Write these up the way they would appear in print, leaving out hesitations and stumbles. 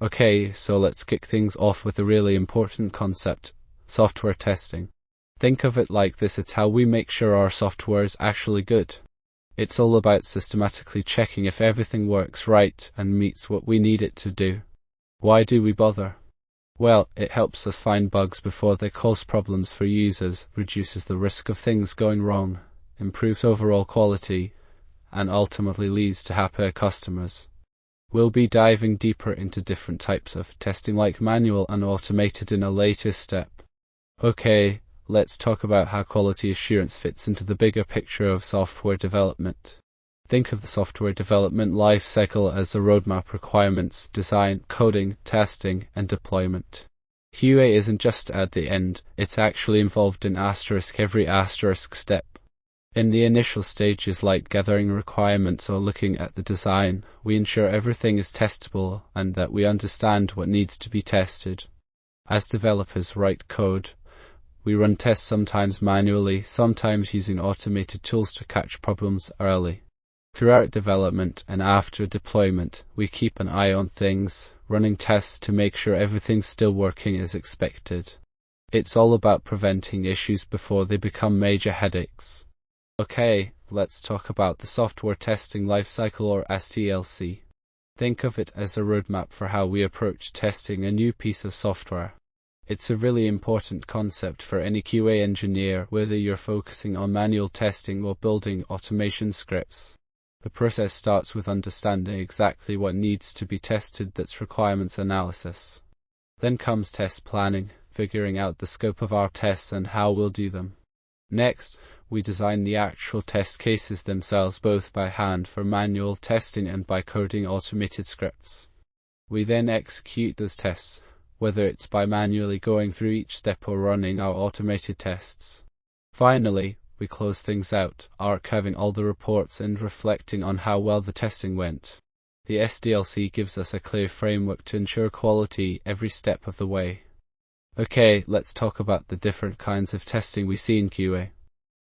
Okay, so let's kick things off with a really important concept: software testing. Think of it like this: it's how we make sure our software is actually good. It's all about systematically checking if everything works right and meets what we need it to do. Why do we bother? Well, it helps us find bugs before they cause problems for users, reduces the risk of things going wrong, improves overall quality, and ultimately leads to happier customers. We'll be diving deeper into different types of testing, like manual and automated, in a later step. Okay, let's talk about how quality assurance fits into the bigger picture of software development. Think of the software development life cycle as a roadmap: requirements, design, coding, testing, and deployment. QA isn't just at the end, it's actually involved in every step. In the initial stages, like gathering requirements or looking at the design, we ensure everything is testable and that we understand what needs to be tested. As developers write code, we run tests, sometimes manually, sometimes using automated tools to catch problems early. Throughout development and after deployment, we keep an eye on things, running tests to make sure everything's still working as expected. It's all about preventing issues before they become major headaches. Okay, let's talk about the software testing lifecycle, or SDLC. Think of it as a roadmap for how we approach testing a new piece of software. It's a really important concept for any QA engineer, whether you're focusing on manual testing or building automation scripts. The process starts with understanding exactly what needs to be tested. That's requirements analysis. Then comes test planning, figuring out the scope of our tests and how we'll do them. Next, we design the actual test cases themselves, both by hand for manual testing and by coding automated scripts. We then execute those tests, whether it's by manually going through each step or running our automated tests. Finally, we close things out, archiving all the reports and reflecting on how well the testing went. The SDLC gives us a clear framework to ensure quality every step of the way. Okay, let's talk about the different kinds of testing we see in QA.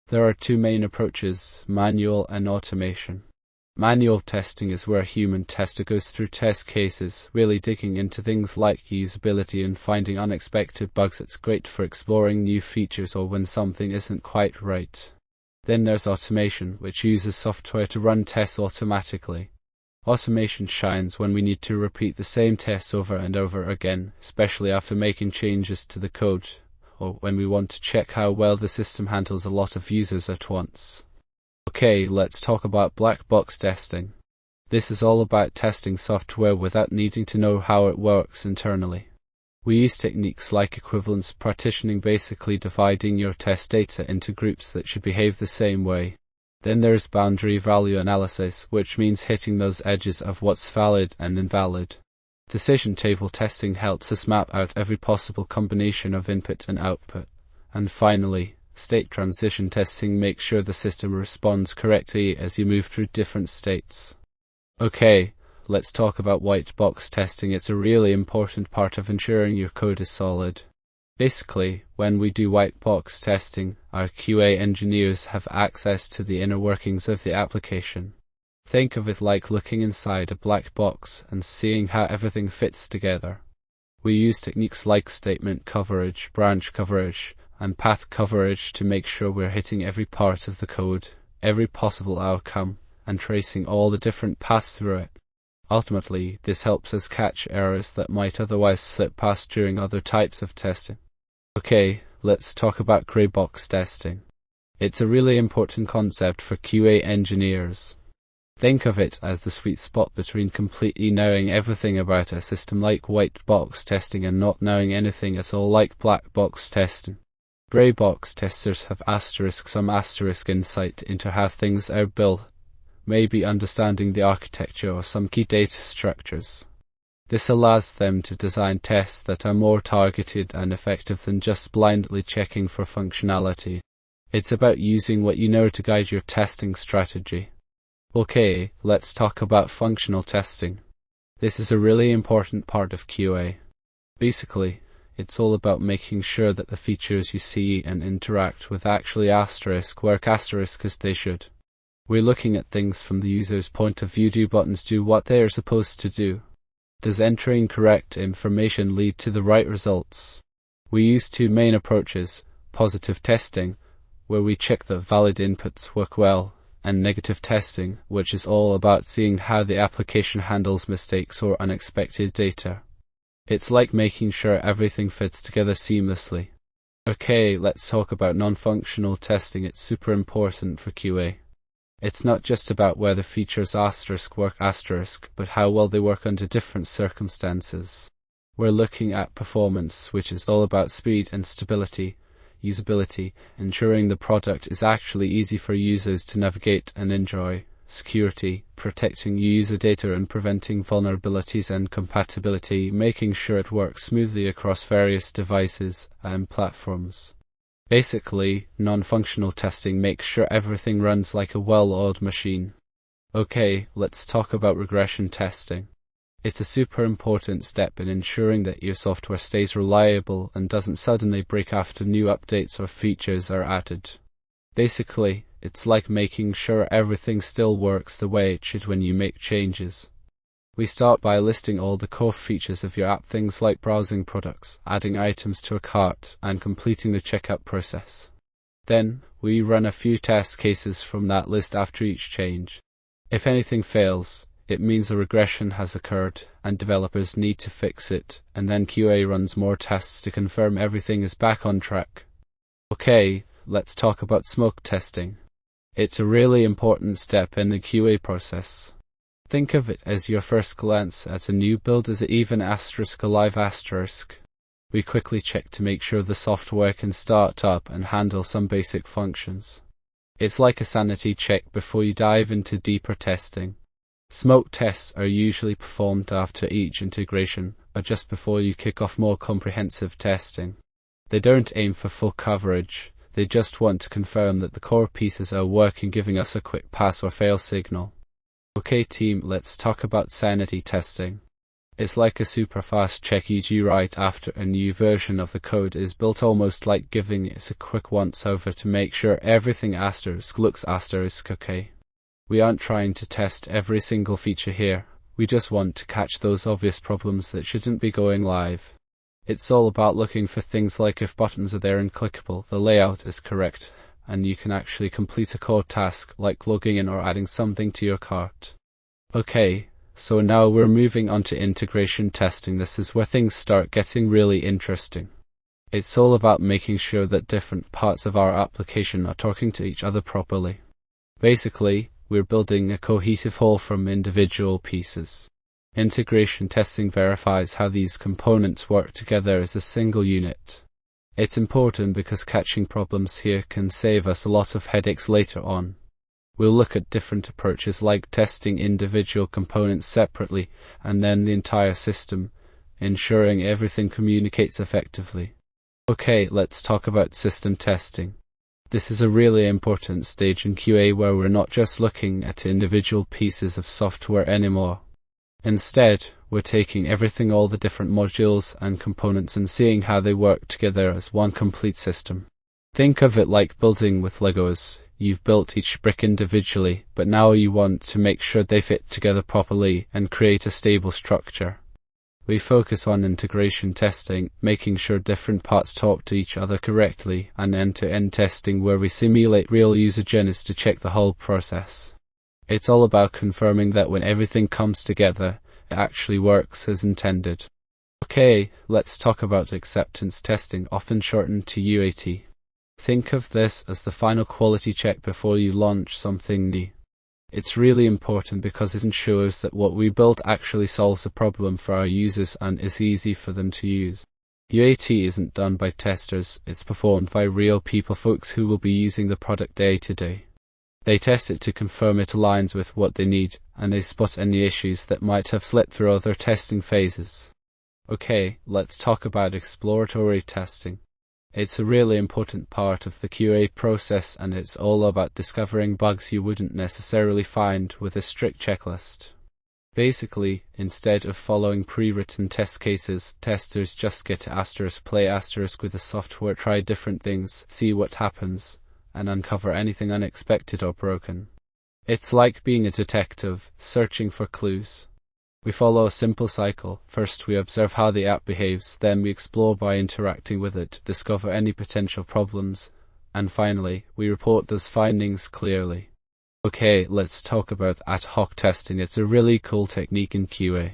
There are two main approaches: manual and automation. Manual testing is where a human tester goes through test cases, really digging into things like usability and finding unexpected bugs. It's great for exploring new features or when something isn't quite right. Then there's automation, which uses software to run tests automatically. Automation shines when we need to repeat the same tests over and over again, especially after making changes to the code, or when we want to check how well the system handles a lot of users at once. Okay, let's talk about black box testing. This is all about testing software without needing to know how it works internally. We use techniques like equivalence partitioning, basically dividing your test data into groups that should behave the same way. Then there's boundary value analysis, which means hitting those edges of what's valid and invalid. Decision table testing helps us map out every possible combination of input and output. And finally, state transition testing makes sure the system responds correctly as you move through different states. Okay, let's talk about white box testing. It's a really important part of ensuring your code is solid. Basically, when we do white box testing, our QA engineers have access to the inner workings of the application. Think of it like looking inside a black box and seeing how everything fits together. We use techniques like statement coverage, branch coverage, and path coverage to make sure we're hitting every part of the code, every possible outcome, and tracing all the different paths through it. Ultimately, this helps us catch errors that might otherwise slip past during other types of testing. Okay, let's talk about grey box testing. It's a really important concept for QA engineers. Think of it as the sweet spot between completely knowing everything about a system like white box testing and not knowing anything at all like black box testing. Grey box testers have some insight into how things are built, maybe understanding the architecture or some key data structures. This allows them to design tests that are more targeted and effective than just blindly checking for functionality. It's about using what you know to guide your testing strategy. Okay, let's talk about functional testing. This is a really important part of QA. Basically, it's all about making sure that the features you see and interact with actually work as they should. We're looking at things from the user's point of view. Do buttons do what they are supposed to do? Does entering correct information lead to the right results? We use two main approaches: positive testing, where we check that valid inputs work well, and negative testing, which is all about seeing how the application handles mistakes or unexpected data. It's like making sure everything fits together seamlessly. Okay, let's talk about non-functional testing. It's super important for QA. It's not just about whether features work but how well they work under different circumstances. We're looking at performance, which is all about speed and stability, usability, ensuring the product is actually easy for users to navigate and enjoy, security, protecting user data and preventing vulnerabilities, and compatibility, making sure it works smoothly across various devices and platforms. Basically, non-functional testing makes sure everything runs like a well-oiled machine. Okay, let's talk about regression testing. It's a super important step in ensuring that your software stays reliable and doesn't suddenly break after new updates or features are added. Basically, it's like making sure everything still works the way it should when you make changes. We start by listing all the core features of your app, things like browsing products, adding items to a cart, and completing the checkout process. Then, we run a few test cases from that list after each change. If anything fails, it means a regression has occurred, and developers need to fix it, and then QA runs more tests to confirm everything is back on track. Okay, let's talk about smoke testing. It's a really important step in the QA process. Think of it as your first glance at a new build. Is it even *alive*? We quickly check to make sure the software can start up and handle some basic functions. It's like a sanity check before you dive into deeper testing. Smoke tests are usually performed after each integration, or just before you kick off more comprehensive testing. They don't aim for full coverage, they just want to confirm that the core pieces are working, giving us a quick pass or fail signal. Okay team, let's talk about sanity testing. It's like a super fast check you do right after a new version of the code is built, almost like giving it a quick once over to make sure everything looks okay. We aren't trying to test every single feature here, we just want to catch those obvious problems that shouldn't be going live. It's all about looking for things like if buttons are there and clickable, the layout is correct, and you can actually complete a core task like logging in or adding something to your cart. Okay, so now we're moving on to integration testing. This is where things start getting really interesting. It's all about making sure that different parts of our application are talking to each other properly. Basically, we're building a cohesive whole from individual pieces. Integration testing verifies how these components work together as a single unit. It's important because catching problems here can save us a lot of headaches later on. We'll look at different approaches like testing individual components separately and then the entire system, ensuring everything communicates effectively. Okay, let's talk about system testing. This is a really important stage in QA where we're not just looking at individual pieces of software anymore. Instead, we're taking everything, all the different modules and components, and seeing how they work together as one complete system. Think of it like building with Legos. You've built each brick individually, but now you want to make sure they fit together properly and create a stable structure. We focus on integration testing, making sure different parts talk to each other correctly, and end-to-end testing where we simulate real user journeys to check the whole process. It's all about confirming that when everything comes together, it actually works as intended. Okay, let's talk about acceptance testing, often shortened to UAT. Think of this as the final quality check before you launch something new. It's really important because it ensures that what we built actually solves a problem for our users and is easy for them to use. UAT isn't done by testers, it's performed by real people, folks who will be using the product day to day. They test it to confirm it aligns with what they need, and they spot any issues that might have slipped through other testing phases. Okay, let's talk about exploratory testing. It's a really important part of the QA process, and it's all about discovering bugs you wouldn't necessarily find with a strict checklist. Basically, instead of following pre-written test cases, testers just get to play with the software, try different things, see what happens, and uncover anything unexpected or broken. It's like being a detective, searching for clues. We follow a simple cycle. First, we observe how the app behaves, then we explore by interacting with it, discover any potential problems, and finally, we report those findings clearly. Okay, let's talk about ad hoc testing. It's a really cool technique in QA.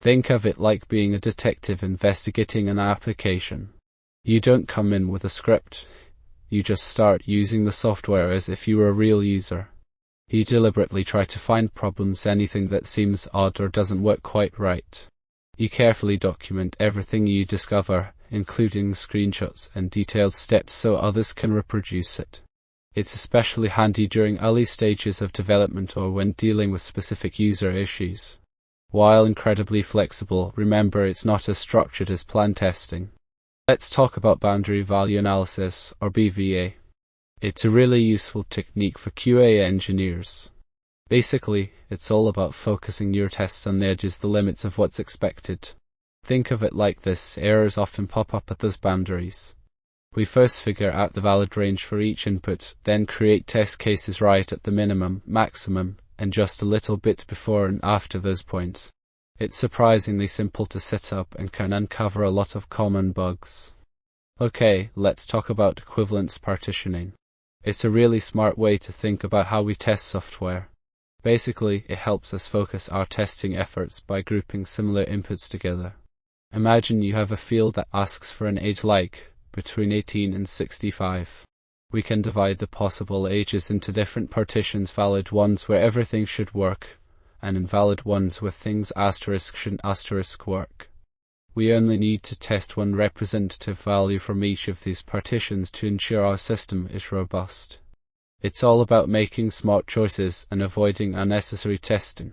Think of it like being a detective investigating an application. You don't come in with a script. You just start using the software as if you were a real user. You deliberately try to find problems, anything that seems odd or doesn't work quite right. You carefully document everything you discover, including screenshots and detailed steps so others can reproduce it. It's especially handy during early stages of development or when dealing with specific user issues. While incredibly flexible, remember it's not as structured as plan testing. Let's talk about boundary value analysis, or BVA. It's a really useful technique for QA engineers. Basically, it's all about focusing your tests on the edges, the limits of what's expected. Think of it like this: errors often pop up at those boundaries. We first figure out the valid range for each input, then create test cases right at the minimum, maximum, and just a little bit before and after those points. It's surprisingly simple to set up and can uncover a lot of common bugs. Okay, let's talk about equivalence partitioning. It's a really smart way to think about how we test software. Basically, it helps us focus our testing efforts by grouping similar inputs together. Imagine you have a field that asks for an age like between 18 and 65. We can divide the possible ages into different partitions: valid ones where everything should work, and invalid ones where things shouldn't work. We only need to test one representative value from each of these partitions to ensure our system is robust. It's all about making smart choices and avoiding unnecessary testing.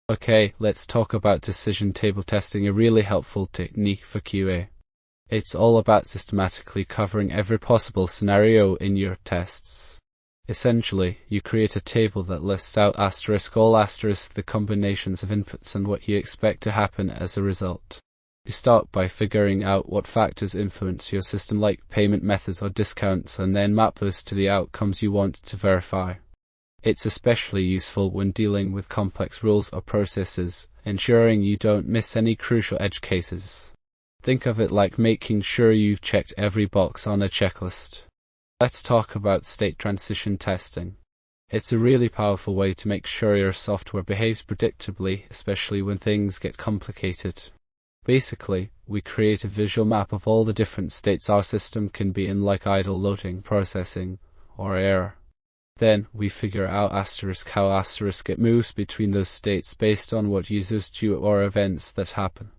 Okay, let's talk about decision table testing, a really helpful technique for QA. It's all about systematically covering every possible scenario in your tests. Essentially, you create a table that lists out all the combinations of inputs and what you expect to happen as a result. You start by figuring out what factors influence your system, like payment methods or discounts, and then map those to the outcomes you want to verify. It's especially useful when dealing with complex rules or processes, ensuring you don't miss any crucial edge cases. Think of it like making sure you've checked every box on a checklist. Let's talk about state transition testing. It's a really powerful way to make sure your software behaves predictably, especially when things get complicated. Basically, we create a visual map of all the different states our system can be in, like idle, loading, processing, or error. Then we figure out how it moves between those states based on what users do or events that happen.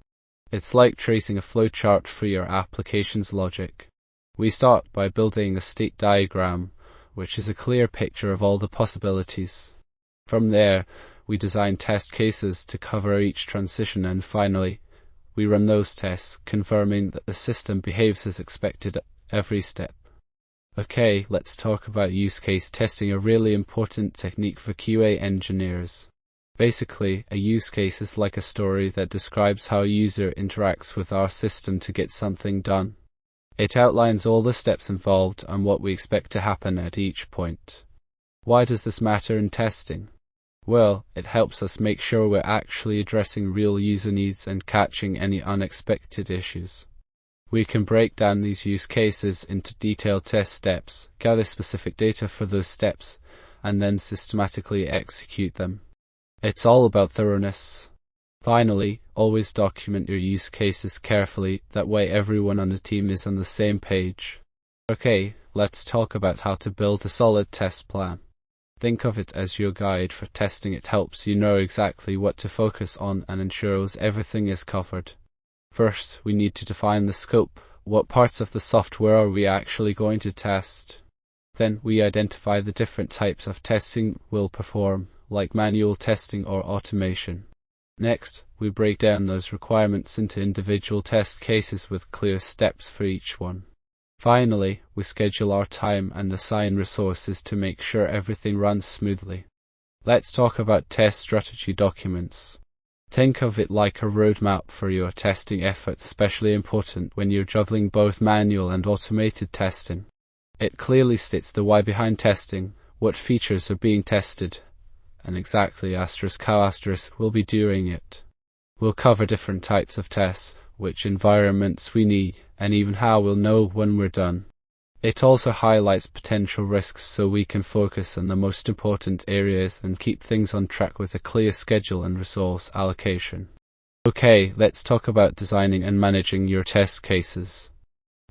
It's like tracing a flowchart for your application's logic. We start by building a state diagram, which is a clear picture of all the possibilities. From there, we design test cases to cover each transition, and finally, we run those tests, confirming that the system behaves as expected at every step. Okay, let's talk about use case testing, a really important technique for QA engineers. Basically, a use case is like a story that describes how a user interacts with our system to get something done. It outlines all the steps involved and what we expect to happen at each point. Why does this matter in testing? Well, it helps us make sure we're actually addressing real user needs and catching any unexpected issues. We can break down these use cases into detailed test steps, gather specific data for those steps, and then systematically execute them. It's all about thoroughness. Finally, always document your use cases carefully, that way everyone on the team is on the same page. Okay, let's talk about how to build a solid test plan. Think of it as your guide for testing. It helps you know exactly what to focus on and ensures everything is covered. First, we need to define the scope. What parts of the software are we actually going to test? Then we identify the different types of testing we'll perform, like manual testing or automation. Next, we break down those requirements into individual test cases with clear steps for each one. Finally, we schedule our time and assign resources to make sure everything runs smoothly. Let's talk about test strategy documents. Think of it like a roadmap for your testing efforts, especially important when you're juggling both manual and automated testing. It clearly states the why behind testing, what features are being tested, and exactly how we'll be doing it. We'll cover different types of tests, which environments we need, and even how we'll know when we're done. It also highlights potential risks so we can focus on the most important areas and keep things on track with a clear schedule and resource allocation. Okay, let's talk about designing and managing your test cases.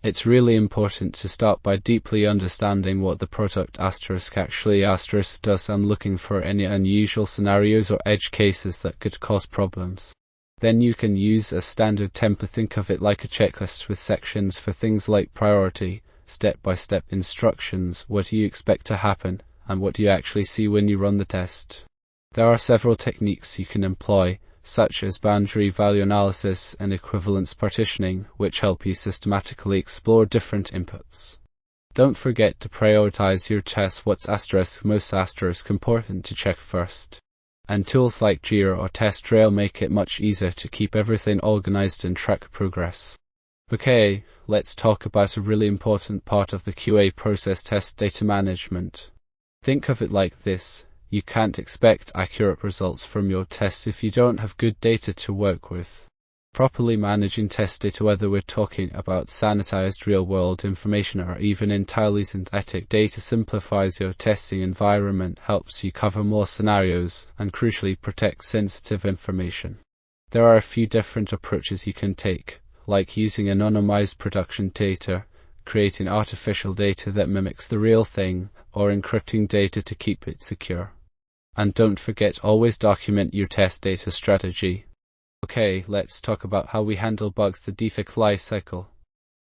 It's really important to start by deeply understanding what the product actually does and looking for any unusual scenarios or edge cases that could cause problems. Then you can use a standard template. Think of it like a checklist with sections for things like priority, step-by-step instructions, what do you expect to happen, and what do you actually see when you run the test. There are several techniques you can employ, such as boundary value analysis and equivalence partitioning, which help you systematically explore different inputs. Don't forget to prioritize your tests. What's most important to check first. And tools like Jira or TestRail make it much easier to keep everything organized and track progress. Okay, let's talk about a really important part of the QA process: test data management. Think of it like this. You can't expect accurate results from your tests if you don't have good data to work with. Properly managing test data, whether we're talking about sanitized real-world information or even entirely synthetic data, simplifies your testing environment, helps you cover more scenarios, and crucially protects sensitive information. There are a few different approaches you can take, like using anonymized production data, creating artificial data that mimics the real thing, or encrypting data to keep it secure. And don't forget, always document your test data strategy. Okay, let's talk about how we handle bugs, the defect lifecycle.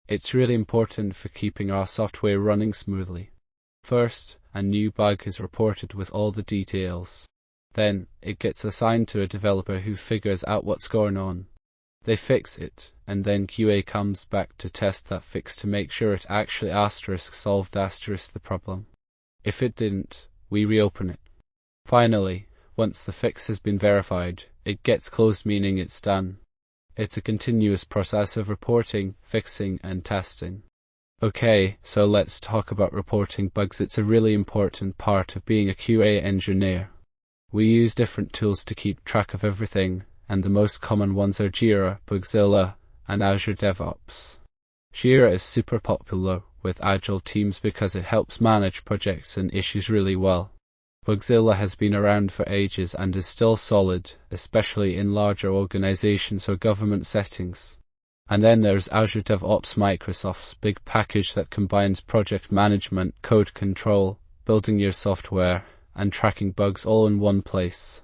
It's really important for keeping our software running smoothly. First, a new bug is reported with all the details. Then, it gets assigned to a developer who figures out what's going on. They fix it, and then QA comes back to test that fix to make sure it actually solved the problem. If it didn't, we reopen it. Finally, once the fix has been verified, it gets closed, meaning it's done. It's a continuous process of reporting, fixing, and testing. Okay, so let's talk about reporting bugs. It's a really important part of being a QA engineer. We use different tools to keep track of everything, and the most common ones are Jira, Bugzilla, and Azure DevOps. Jira is super popular with agile teams because it helps manage projects and issues really well. Bugzilla has been around for ages and is still solid, especially in larger organizations or government settings. And then there's Azure DevOps, Microsoft's big package that combines project management, code control, building your software, and tracking bugs all in one place.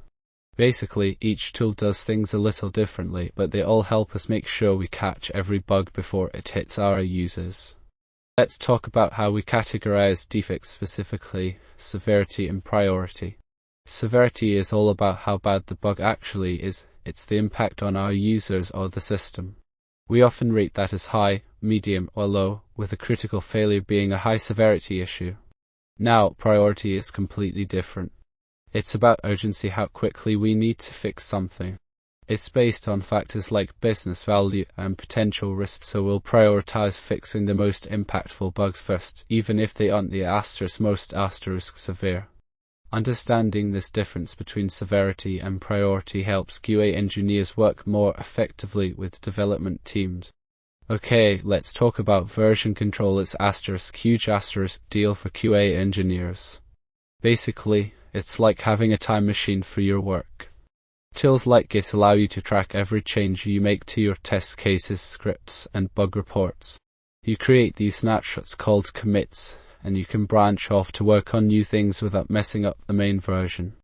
Basically, each tool does things a little differently, but they all help us make sure we catch every bug before it hits our users. Let's talk about how we categorize defects, specifically severity and priority. Severity is all about how bad the bug actually is. It's the impact on our users or the system. We often rate that as high, medium, or low, with a critical failure being a high severity issue. Now, priority is completely different. It's about urgency, how quickly we need to fix something. It's based on factors like business value and potential risks, so we'll prioritize fixing the most impactful bugs first, even if they aren't the most severe. Understanding this difference between severity and priority helps QA engineers work more effectively with development teams. Okay, let's talk about version control. It's huge deal for QA engineers. Basically, it's like having a time machine for your work. Tools like Git allow you to track every change you make to your test cases, scripts, and bug reports. You create these snapshots called commits, and you can branch off to work on new things without messing up the main version.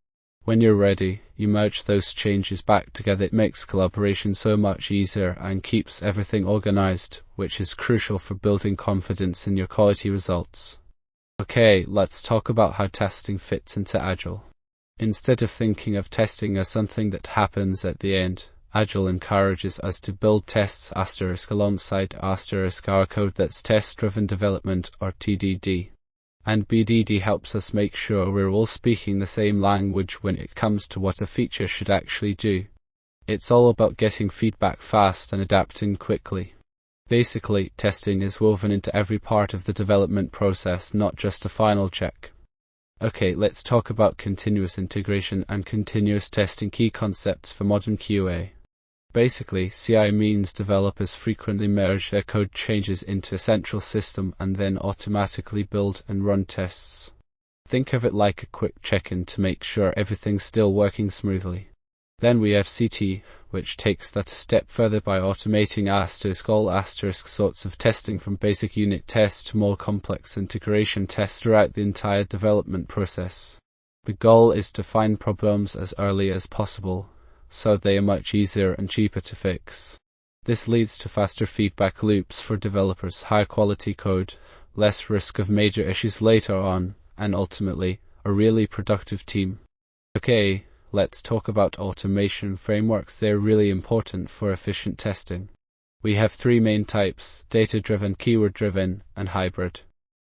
When you're ready, you merge those changes back together. It makes collaboration so much easier and keeps everything organized, which is crucial for building confidence in your quality results. Okay, let's talk about how testing fits into Agile. Instead of thinking of testing as something that happens at the end, Agile encourages us to build tests alongside our code. That's test-driven development, or TDD. And BDD helps us make sure we're all speaking the same language when it comes to what a feature should actually do. It's all about getting feedback fast and adapting quickly. Basically, testing is woven into every part of the development process, not just a final check. Okay, let's talk about continuous integration and continuous testing, key concepts for modern QA. Basically, CI means developers frequently merge their code changes into a central system and then automatically build and run tests. Think of it like a quick check-in to make sure everything's still working smoothly. Then we have CT, which takes that a step further by automating all sorts of testing, from basic unit tests to more complex integration tests throughout the entire development process. The goal is to find problems as early as possible, so they are much easier and cheaper to fix. This leads to faster feedback loops for developers, higher quality code, less risk of major issues later on, and ultimately, a really productive team. Okay, let's talk about automation frameworks. They're really important for efficient testing. We have three main types: data-driven, keyword-driven, and hybrid.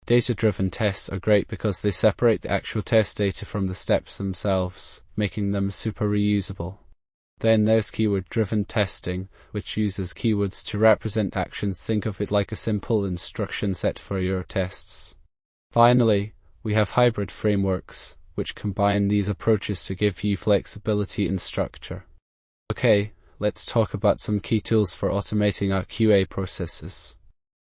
Data-driven tests are great because they separate the actual test data from the steps themselves, making them super reusable. Then there's keyword-driven testing, which uses keywords to represent actions. Think of it like a simple instruction set for your tests. Finally, we have hybrid frameworks, which combine these approaches to give you flexibility and structure. Okay, let's talk about some key tools for automating our QA processes.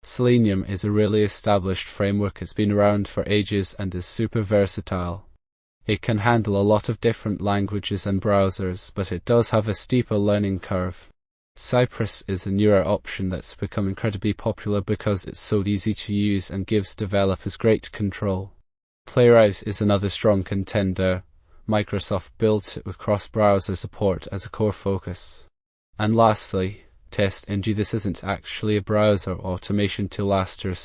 Selenium is a really established framework. It's been around for ages and is super versatile. It can handle a lot of different languages and browsers, but it does have a steeper learning curve. Cypress is a newer option that's become incredibly popular because it's so easy to use and gives developers great control. Playwright is another strong contender. Microsoft built it with cross-browser support as a core focus. And lastly, TestNG. This isn't actually a browser automation tool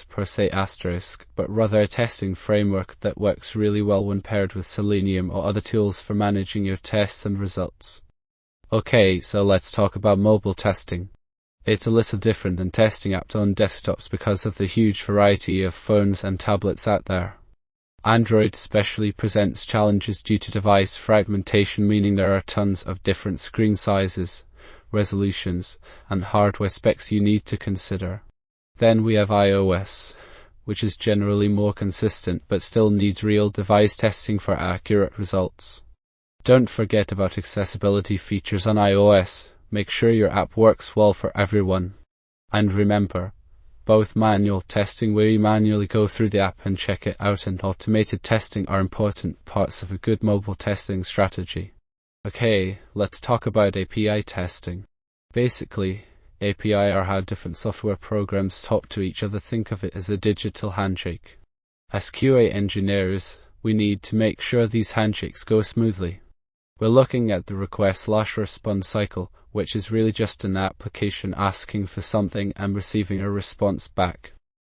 per se, but rather a testing framework that works really well when paired with Selenium or other tools for managing your tests and results. Okay, so let's talk about mobile testing. It's a little different than testing apps on desktops because of the huge variety of phones and tablets out there. Android especially presents challenges due to device fragmentation, meaning there are tons of different screen sizes, resolutions, and hardware specs you need to consider. Then we have iOS, which is generally more consistent but still needs real device testing for accurate results. Don't forget about accessibility features on iOS. Make sure your app works well for everyone. And remember, both manual testing, where you manually go through the app and check it out, and automated testing are important parts of a good mobile testing strategy. Okay, let's talk about API testing. Basically, API are how different software programs talk to each other. Think of it as a digital handshake. As QA engineers, we need to make sure these handshakes go smoothly. We're looking at the request/response cycle, which is really just an application asking for something and receiving a response back.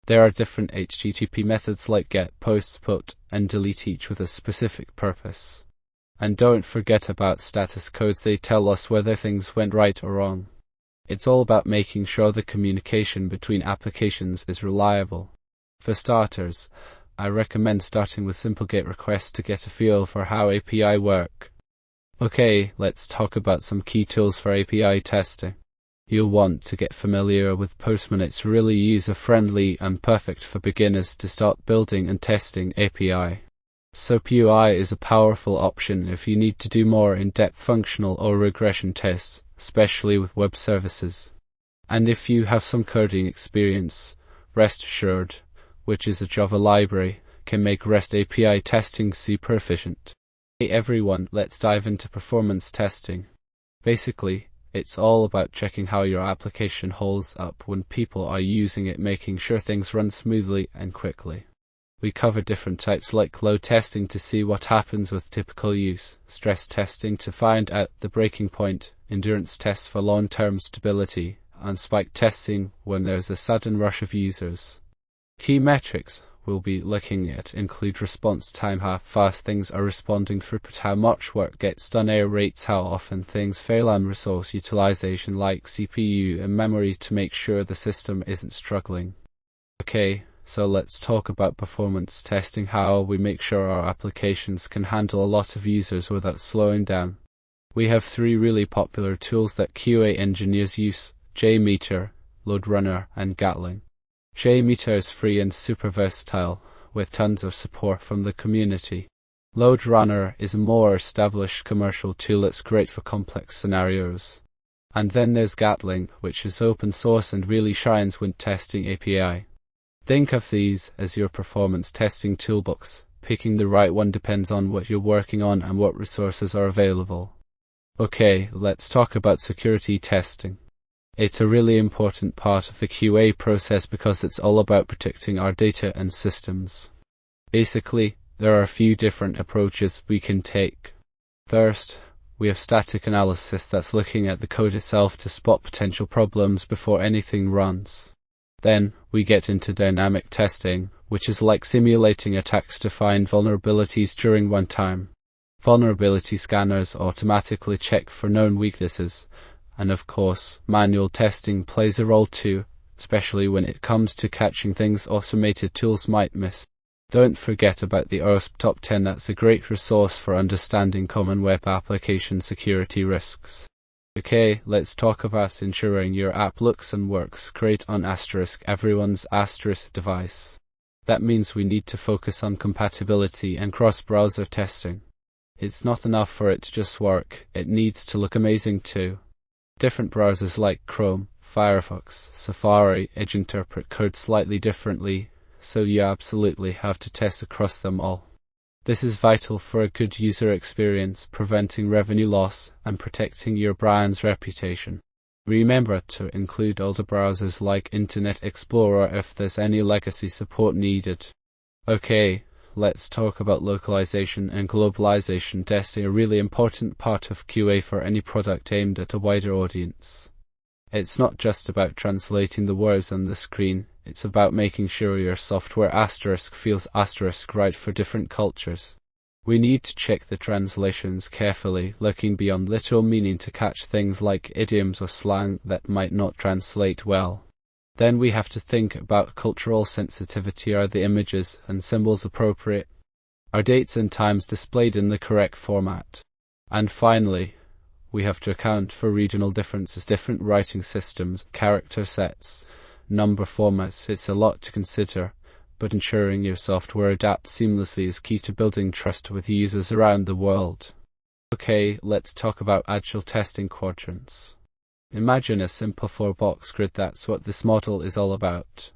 There are different HTTP methods like GET, POST, PUT, and DELETE, each with a specific purpose. And don't forget about status codes. They tell us whether things went right or wrong. It's all about making sure the communication between applications is reliable. For starters, I recommend starting with simple GET requests to get a feel for how API work. Okay, let's talk about some key tools for API testing. You'll want to get familiar with Postman. It's really user-friendly and perfect for beginners to start building and testing API. SoapUI is a powerful option if you need to do more in-depth functional or regression tests, especially with web services. And if you have some coding experience, Rest Assured, which is a Java library, can make REST API testing super efficient. Hey everyone, let's dive into performance testing. Basically, it's all about checking how your application holds up when people are using it, making sure things run smoothly and quickly. We cover different types like load testing to see what happens with typical use, stress testing to find out the breaking point, endurance tests for long-term stability, and spike testing when there's a sudden rush of users. Key metrics we'll be looking at include response time, how fast things are responding, throughput, how much work gets done, error rates, how often things fail, and resource utilization like CPU and memory to make sure the system isn't struggling. Okay, so let's talk about performance testing, how we make sure our applications can handle a lot of users without slowing down. We have three really popular tools that QA engineers use: JMeter, LoadRunner, and Gatling. JMeter is free and super versatile, with tons of support from the community. LoadRunner is a more established commercial tool that's great for complex scenarios. And then there's Gatling, which is open source and really shines with testing API. Think of these as your performance testing toolbox. Picking the right one depends on what you're working on and what resources are available. Okay, let's talk about security testing. It's a really important part of the QA process because it's all about protecting our data and systems. Basically, there are a few different approaches we can take. First, we have static analysis that's looking at the code itself to spot potential problems before anything runs. Then, we get into dynamic testing, which is like simulating attacks to find vulnerabilities during runtime. Vulnerability scanners automatically check for known weaknesses, and of course, manual testing plays a role too, especially when it comes to catching things automated tools might miss. Don't forget about the OWASP Top 10. That's a great resource for understanding common web application security risks. Okay, let's talk about ensuring your app looks and works great on everyone's device. That means we need to focus on compatibility and cross-browser testing. It's not enough for it to just work, it needs to look amazing too. Different browsers like Chrome, Firefox, Safari, Edge interpret code slightly differently, so you absolutely have to test across them all. This is vital for a good user experience, preventing revenue loss, and protecting your brand's reputation. Remember to include older browsers like Internet Explorer if there's any legacy support needed. Okay, let's talk about localization and globalization testing, a really important part of QA for any product aimed at a wider audience. It's not just about translating the words on the screen, it's about making sure your software feels right for different cultures. We need to check the translations carefully, looking beyond literal meaning to catch things like idioms or slang that might not translate well. Then we have to think about cultural sensitivity. Are the images and symbols appropriate? Are dates and times displayed in the correct format? And finally, we have to account for regional differences, different writing systems, character sets, number formats. It's a lot to consider, but ensuring your software adapts seamlessly is key to building trust with users around the world. Okay, let's talk about agile testing quadrants. Imagine a simple 4-box grid. That's what this model is all about.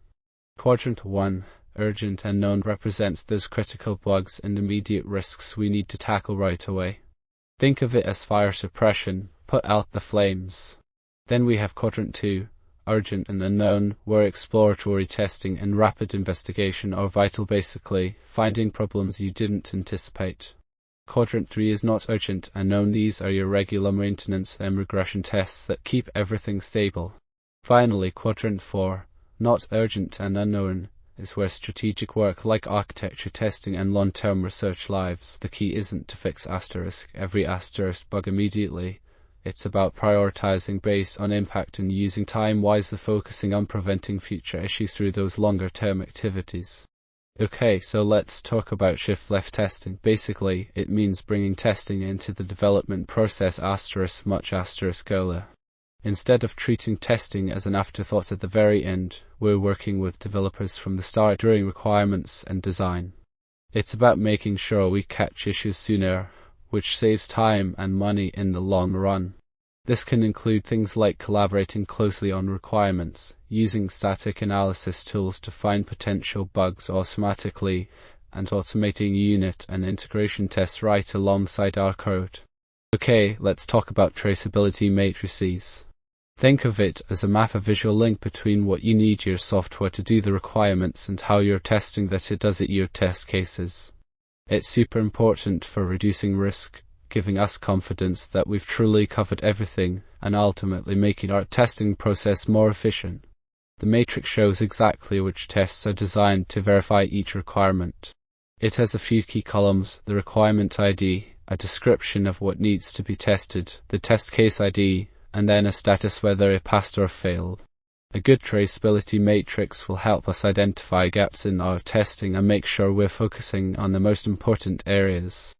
Quadrant 1, urgent and known, represents those critical bugs and immediate risks we need to tackle right away. Think of it as fire suppression, put out the flames. Then we have Quadrant 2, urgent and unknown, where exploratory testing and rapid investigation are vital, basically finding problems you didn't anticipate. Quadrant 3 is not urgent and known. These are your regular maintenance and regression tests that keep everything stable. Finally, Quadrant 4, not urgent and unknown, is where strategic work like architecture testing and long-term research lives. The key isn't to fix every bug immediately. It's about prioritizing based on impact and using time wisely, focusing on preventing future issues through those longer-term activities. Okay, so let's talk about shift-left testing. Basically, it means bringing testing into the development process much earlier. Instead of treating testing as an afterthought at the very end, we're working with developers from the start during requirements and design. It's about making sure we catch issues sooner, which saves time and money in the long run. This can include things like collaborating closely on requirements, using static analysis tools to find potential bugs automatically, and automating unit and integration tests right alongside our code. Okay, let's talk about traceability matrices. Think of it as a map, a visual link between what you need your software to do, the requirements, and how you're testing that it does it, your test cases. It's super important for reducing risk, giving us confidence that we've truly covered everything, and ultimately making our testing process more efficient. The matrix shows exactly which tests are designed to verify each requirement. It has a few key columns: the requirement ID, a description of what needs to be tested, the test case ID, and then a status whether it passed or failed. A good traceability matrix will help us identify gaps in our testing and make sure we're focusing on the most important areas.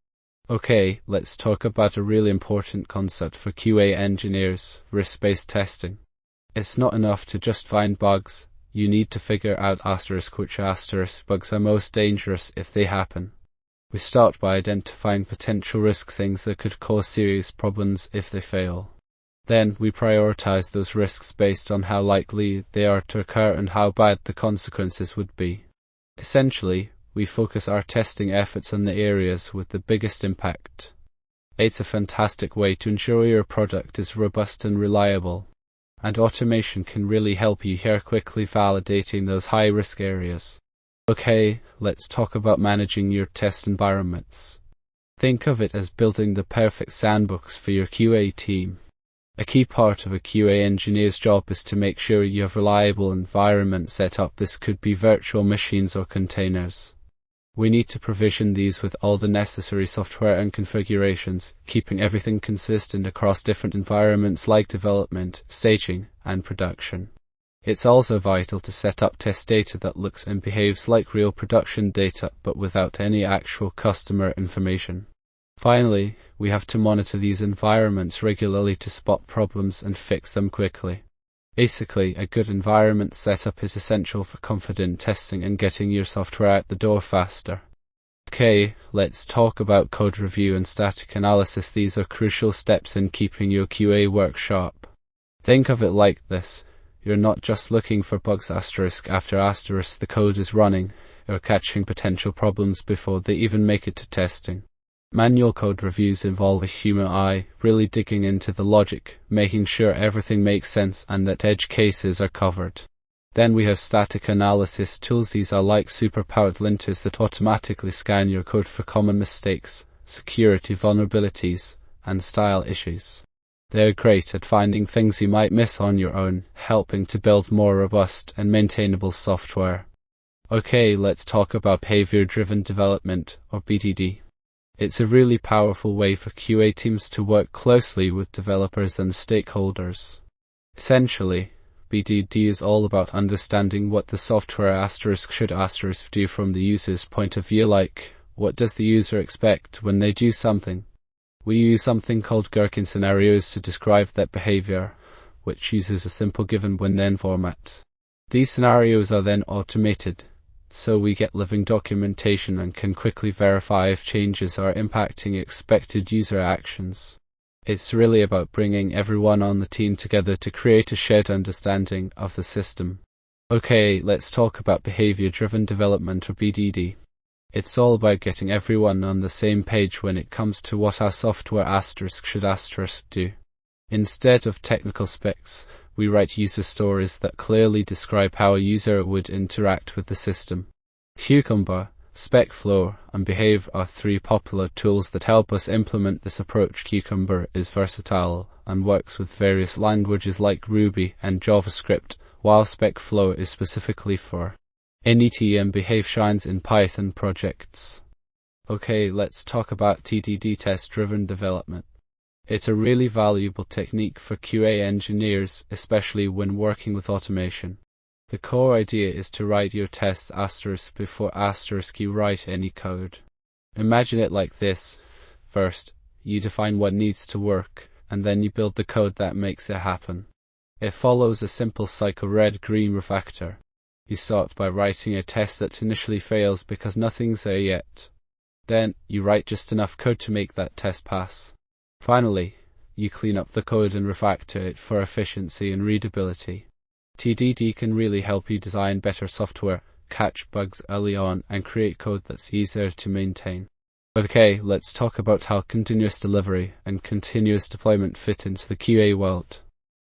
Okay, let's talk about a really important concept for QA engineers: risk-based testing. It's not enough to just find bugs. You need to figure out which bugs are most dangerous if they happen. We start by identifying potential risk, things that could cause serious problems if they fail. Then we prioritize those risks based on how likely they are to occur and how bad the consequences would be. Essentially, we focus our testing efforts on the areas with the biggest impact. It's a fantastic way to ensure your product is robust and reliable, and automation can really help you here, quickly validating those high-risk areas. Okay, let's talk about managing your test environments. Think of it as building the perfect sandbox for your QA team. A key part of a QA engineer's job is to make sure you have reliable environment set up. This could be virtual machines or containers. We need to provision these with all the necessary software and configurations, keeping everything consistent across different environments like development, staging, and production. It's also vital to set up test data that looks and behaves like real production data, but without any actual customer information. Finally, we have to monitor these environments regularly to spot problems and fix them quickly. Basically, a good environment setup is essential for confident testing and getting your software out the door faster. Okay, let's talk about code review and static analysis. These are crucial steps in keeping your QA work sharp. Think of it like this. You're not just looking for bugs after the code is running, you're catching potential problems before they even make it to testing. Manual code reviews involve a human eye, really digging into the logic, making sure everything makes sense and that edge cases are covered. Then we have static analysis tools. These are like super-powered linters that automatically scan your code for common mistakes, security vulnerabilities, and style issues. They're great at finding things you might miss on your own, helping to build more robust and maintainable software. Okay, let's talk about behavior-driven development, or BDD. It's a really powerful way for QA teams to work closely with developers and stakeholders. Essentially, BDD is all about understanding what the software should do from the user's point of view, like, what does the user expect when they do something? We use something called Gherkin scenarios to describe that behavior, which uses a simple given when-then format. These scenarios are then automated, so we get living documentation and can quickly verify if changes are impacting expected user actions. It's really about bringing everyone on the team together to create a shared understanding of the system. Okay, let's talk about behavior-driven development, or BDD. It's all about getting everyone on the same page when it comes to what our software should do. Instead of technical specs, we write user stories that clearly describe how a user would interact with the system. Cucumber, SpecFlow, and Behave are three popular tools that help us implement this approach. Cucumber is versatile and works with various languages like Ruby and JavaScript, while SpecFlow is specifically for NET, and Behave shines in Python projects. Okay, let's talk about TDD, test-driven development. It's a really valuable technique for QA engineers, especially when working with automation. The core idea is to write your tests before you write any code. Imagine it like this. First, you define what needs to work, and then you build the code that makes it happen. It follows a simple cycle: red-green refactor. You start by writing a test that initially fails because nothing's there yet. Then, you write just enough code to make that test pass. Finally, you clean up the code and refactor it for efficiency and readability. TDD can really help you design better software, catch bugs early on, and create code that's easier to maintain. Okay, let's talk about how continuous delivery and continuous deployment fit into the QA world.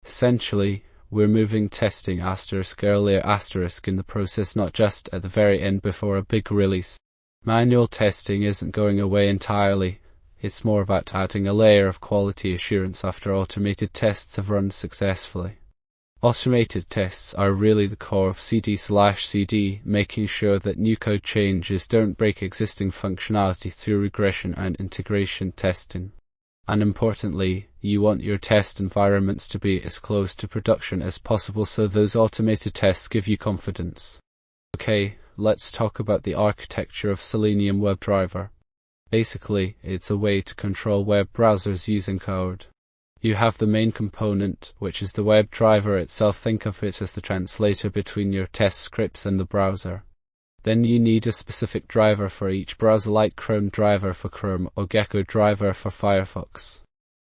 Essentially, we're moving testing earlier in the process, not just at the very end before a big release. Manual testing isn't going away entirely. It's more about adding a layer of quality assurance after automated tests have run successfully. Automated tests are really the core of CD/CD, making sure that new code changes don't break existing functionality through regression and integration testing. And importantly, you want your test environments to be as close to production as possible, so those automated tests give you confidence. Okay, let's talk about the architecture of Selenium WebDriver. Basically, it's a way to control web browsers using code. You have the main component, which is the WebDriver itself. Think of it as the translator between your test scripts and the browser. Then you need a specific driver for each browser, like Chrome driver for Chrome or Gecko driver for Firefox.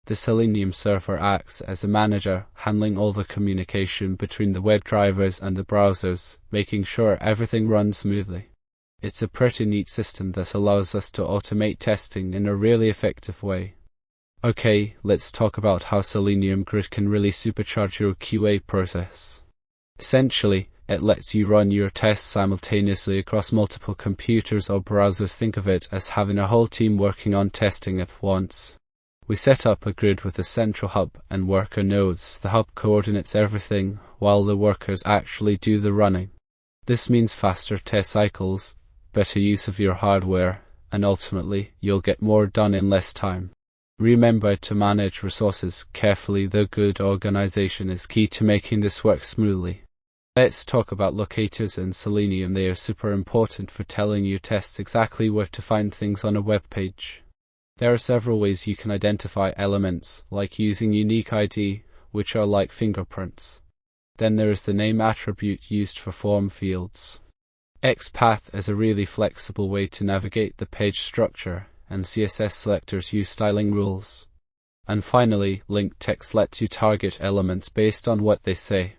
The Selenium server acts as a manager, handling all the communication between the web drivers and the browsers, making sure everything runs smoothly. It's a pretty neat system that allows us to automate testing in a really effective way. Okay, let's talk about how Selenium Grid can really supercharge your QA process. Essentially, it lets you run your tests simultaneously across multiple computers or browsers. Think of it as having a whole team working on testing at once. We set up a grid with a central hub and worker nodes. The hub coordinates everything, while the workers actually do the running. This means faster test cycles, better use of your hardware, and ultimately, you'll get more done in less time. Remember to manage resources carefully, though good organization is key to making this work smoothly. Let's talk about locators in Selenium. They are super important for telling your tests exactly where to find things on a web page. There are several ways you can identify elements, like using unique ID, which are like fingerprints. Then there is the name attribute used for form fields. XPath is a really flexible way to navigate the page structure, and CSS selectors use styling rules. And finally, linked text lets you target elements based on what they say.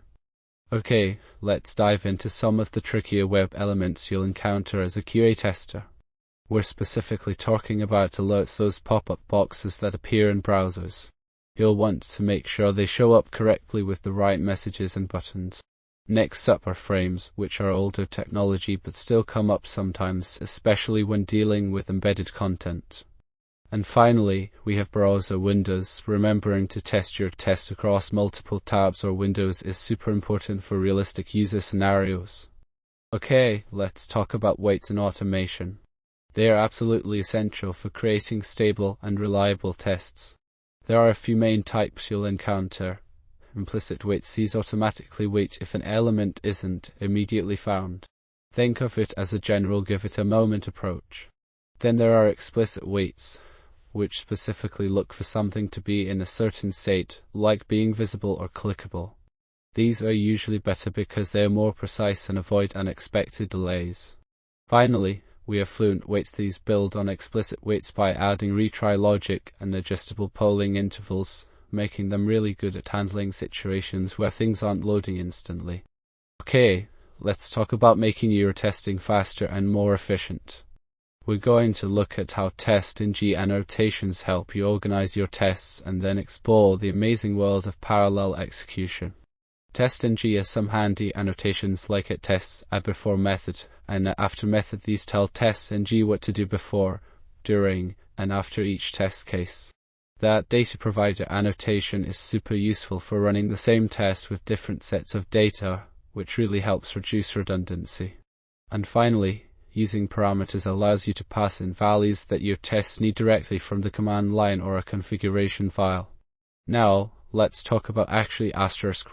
Okay, let's dive into some of the trickier web elements you'll encounter as a QA tester. We're specifically talking about alerts, those pop-up boxes that appear in browsers. You'll want to make sure they show up correctly with the right messages and buttons. Next up are frames, which are older technology but still come up sometimes, especially when dealing with embedded content. And finally, we have browser windows. Remembering to test your tests across multiple tabs or windows is super important for realistic user scenarios. Okay, let's talk about weights and automation. They are absolutely essential for creating stable and reliable tests. There are a few main types you'll encounter. Implicit weights. These automatically wait if an element isn't immediately found. Think of it as a general give it a moment approach. Then there are explicit weights, which specifically look for something to be in a certain state, like being visible or clickable. These are usually better because they are more precise and avoid unexpected delays. Finally, we have fluent weights. These build on explicit weights by adding retry logic and adjustable polling intervals, making them really good at handling situations where things aren't loading instantly. Okay, let's talk about making your testing faster and more efficient. We're going to look at how test-ng annotations help you organize your tests and then explore the amazing world of parallel execution. Test-ng has some handy annotations like a test, a before method, and a after method. These tell test-ng what to do before, during, and after each test case. That data provider annotation is super useful for running the same test with different sets of data, which really helps reduce redundancy. And finally, using parameters allows you to pass in values that your tests need directly from the command line or a configuration file. Now, let's talk about actually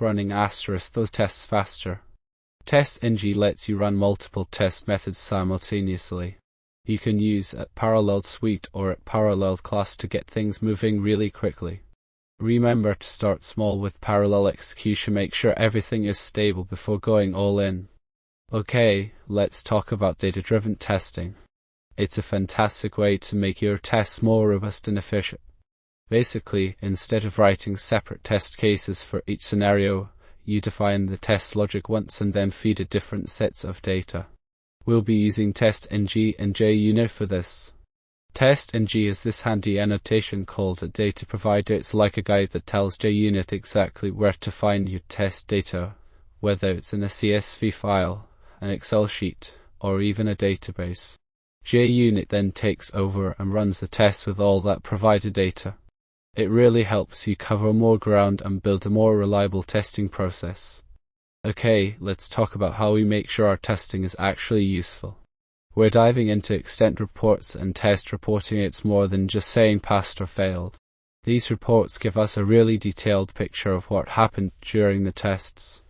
running those tests faster. Test-ng lets you run multiple test methods simultaneously. You can use a paralleled suite or a paralleled class to get things moving really quickly. Remember to start small with parallel execution. Make sure everything is stable before going all in. Okay, let's talk about data-driven testing. It's a fantastic way to make your tests more robust and efficient. Basically, instead of writing separate test cases for each scenario, you define the test logic once and then feed it different sets of data. We'll be using test-ng and JUnit for this. Test-ng is this handy annotation called a data provider. It's like a guide that tells JUnit exactly where to find your test data, whether it's in a CSV file, an Excel sheet, or even a database. JUnit then takes over and runs the test with all that provided data. It really helps you cover more ground and build a more reliable testing process. Okay, let's talk about how we make sure our testing is actually useful. We're diving into extent reports and test reporting. It's more than just saying passed or failed. These reports give us a really detailed picture of what happened during the tests.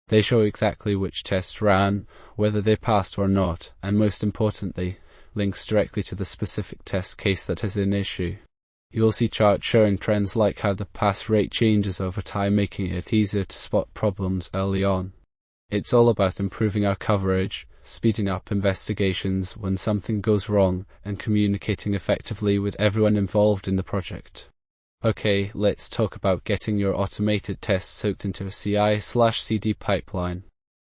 They show exactly which tests ran, whether they passed or not, and most importantly, links directly to the specific test case that is an issue. You'll see charts showing trends like how the pass rate changes over time, making it easier to spot problems early on. It's all about improving our coverage, speeding up investigations when something goes wrong, and communicating effectively with everyone involved in the project. Okay, let's talk about getting your automated tests hooked into a CI/CD pipeline.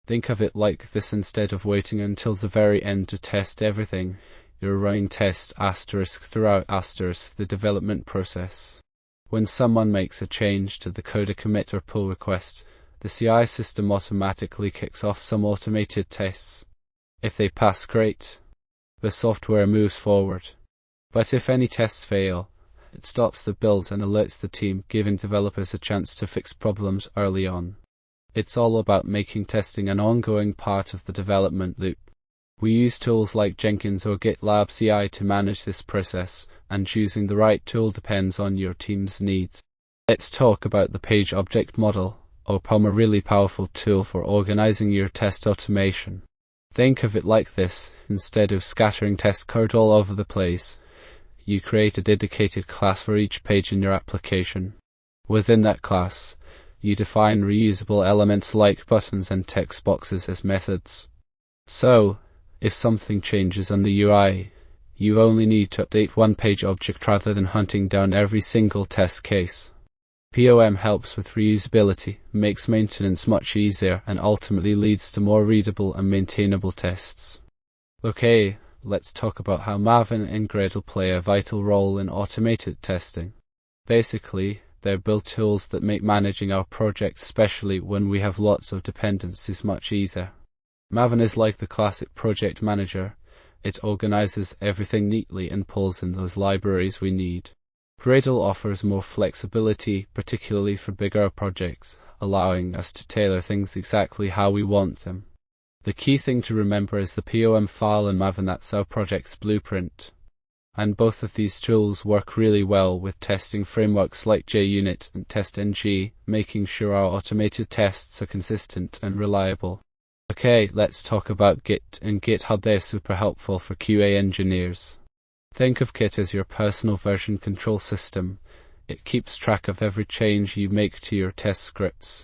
Think of it like this: instead of waiting until the very end to test everything, you're running test * throughout * the development process. When someone makes a change to the code, a commit or pull request, the CI system automatically kicks off some automated tests. If they pass, great. The software moves forward. But if any tests fail, it stops the build and alerts the team, giving developers a chance to fix problems early on. It's all about making testing an ongoing part of the development loop. We use tools like Jenkins or GitLab CI to manage this process, and choosing the right tool depends on your team's needs. Let's talk about the page object model, or POM, a really powerful tool for organizing your test automation. Think of it like this: instead of scattering test code all over the place, you create a dedicated class for each page in your application. Within that class, you define reusable elements like buttons and text boxes as methods. So, if something changes on the UI, you only need to update one page object rather than hunting down every single test case. POM helps with reusability, makes maintenance much easier, and ultimately leads to more readable and maintainable tests. Okay, let's talk about how Maven and Gradle play a vital role in automated testing. Basically, they're built tools that make managing our projects, especially when we have lots of dependencies, much easier. Maven is like the classic project manager. It organizes everything neatly and pulls in those libraries we need. Gradle offers more flexibility, particularly for bigger projects, allowing us to tailor things exactly how we want them. The key thing to remember is the POM file in Maven. That's our project's blueprint. And both of these tools work really well with testing frameworks like JUnit and TestNG, making sure our automated tests are consistent and reliable. Okay, let's talk about Git and GitHub. They're super helpful for QA engineers. Think of Git as your personal version control system. It keeps track of every change you make to your test scripts.